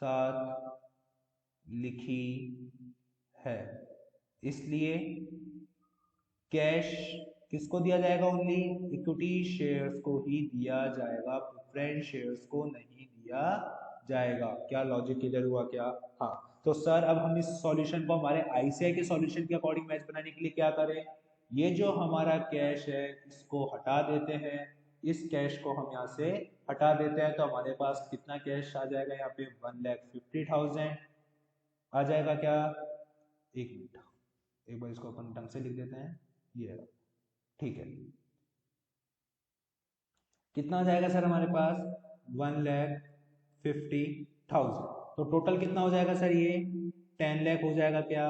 साथ लिखी है। इसलिए कैश किसको दिया जाएगा? ओनली इक्विटी शेयर्स को ही दिया जाएगा, प्रेफरेंस शेयर्स को नहीं दिया जाएगा। क्या लॉजिक क्लियर हुआ क्या? हाँ। तो सर अब हम इस सॉल्यूशन को हमारे आईसीआई के सॉल्यूशन के अकॉर्डिंग मैच बनाने के लिए क्या करें, ये जो हमारा कैश है इसको हटा देते हैं, इस कैश को हम यहाँ से हटा देते हैं, तो हमारे पास कितना कैश आ जाएगा यहाँ पे 1,50,000 आ जाएगा क्या। एक मिनट, एक बार इसको अपन ढंग से लिख देते हैं, ये ठीक है। कितना आ जाएगा सर हमारे पास 1,50,000, तो टोटल कितना हो जाएगा सर, ये 10 लाख हो जाएगा क्या।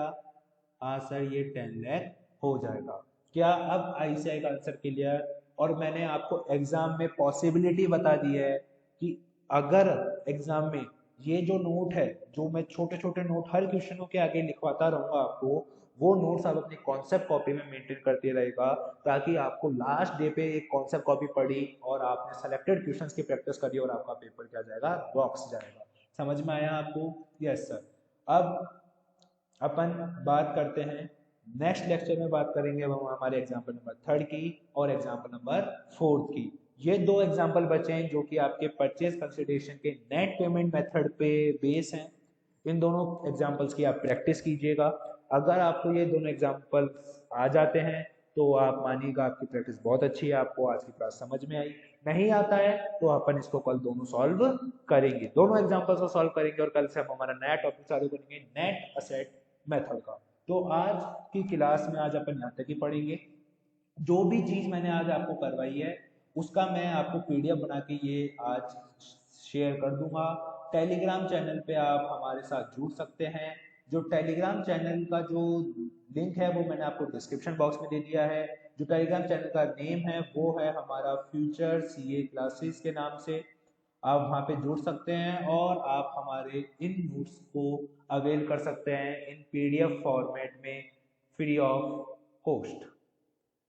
हाँ सर ये 10 लाख हो जाएगा क्या। अब आईसीआई का आंसर क्लियर, और मैंने आपको एग्जाम में पॉसिबिलिटी बता दी है कि अगर एग्जाम में ये जो नोट है, जो मैं छोटे छोटे नोट हर क्वेश्चनों के आगे लिखवाता रहूंगा आपको, वो नोट्स आप अपनी कॉन्सेप्ट कॉपी में मेंटेन करते रहेगा, ताकि आपको लास्ट डे पे एक कॉन्सेप्ट कॉपी पढ़ी और आपने सेलेक्टेड क्वेश्चंस की प्रैक्टिस करी और आपका पेपर क्या जाएगा, बॉक्स जाएगा। समझ में आया आपको। Yes sir. अब अपन बात करते हैं नेक्स्ट लेक्चर में, बात करेंगे हम हमारे एग्जाम्पल नंबर 3 की और एग्जाम्पल नंबर 4 की। ये दो एग्जाम्पल बचे हैं जो कि आपके परचेज कंसिडरेशन के नेट पेमेंट मेथड पे बेस हैं। इन दोनों एग्जाम्पल्स की आप प्रैक्टिस कीजिएगा। अगर आपको ये दोनों एग्जाम्पल आ जाते हैं तो आप मानिएगा आपकी प्रैक्टिस बहुत अच्छी है, आपको आज की क्लास समझ में आई। नहीं आता है तो अपन इसको कल दोनों सॉल्व करेंगे, दोनों एग्जाम्पल्स को सॉल्व करेंगे, और कल से हम हमारा नया टॉपिक चालू करेंगे नेट असेट मेथड का। तो आज की क्लास में आज अपन यहाँ तक ही पढ़ेंगे। जो भी चीज मैंने आज आपको करवाई है उसका मैं आपको पीडीएफ बना के ये आज शेयर कर दूंगा। टेलीग्राम चैनल पे आप हमारे साथ जुड़ सकते हैं। जो टेलीग्राम चैनल का जो लिंक है वो मैंने आपको डिस्क्रिप्शन बॉक्स में दे दिया है। जो टेलीग्राम चैनल का नेम है वो है हमारा फ्यूचर सीए क्लासेस के नाम से। आप वहाँ पे जुड़ सकते हैं और आप हमारे इन नोट्स को अवेल कर सकते हैं इन पीडीएफ फॉर्मेट में फ्री ऑफ कॉस्ट।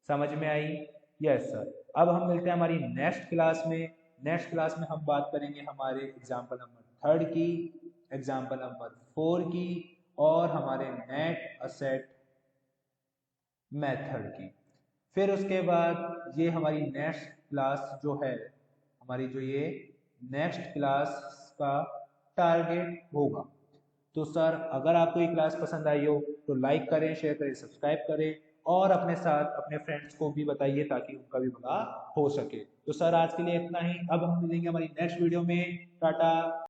समझ में आई। Yes sir. अब हम मिलते हैं हमारी नेक्स्ट क्लास में। नेक्स्ट क्लास में हम बात करेंगे हमारे एग्जाम्पल नंबर 3 की, एग्जाम्पल नंबर 4 की और हमारे नेट असेट मेथड की। फिर उसके बाद ये हमारी नेक्स्ट क्लास जो है, हमारी जो ये नेक्स्ट क्लास का टारगेट होगा। तो सर अगर आपको ये क्लास पसंद आई हो तो लाइक करें, शेयर करें, सब्सक्राइब करें और अपने साथ अपने फ्रेंड्स को भी बताइए ताकि उनका भी भला हो सके। तो सर आज के लिए इतना ही। अब हम मिलेंगे हमारी नेक्स्ट वीडियो में। टाटा।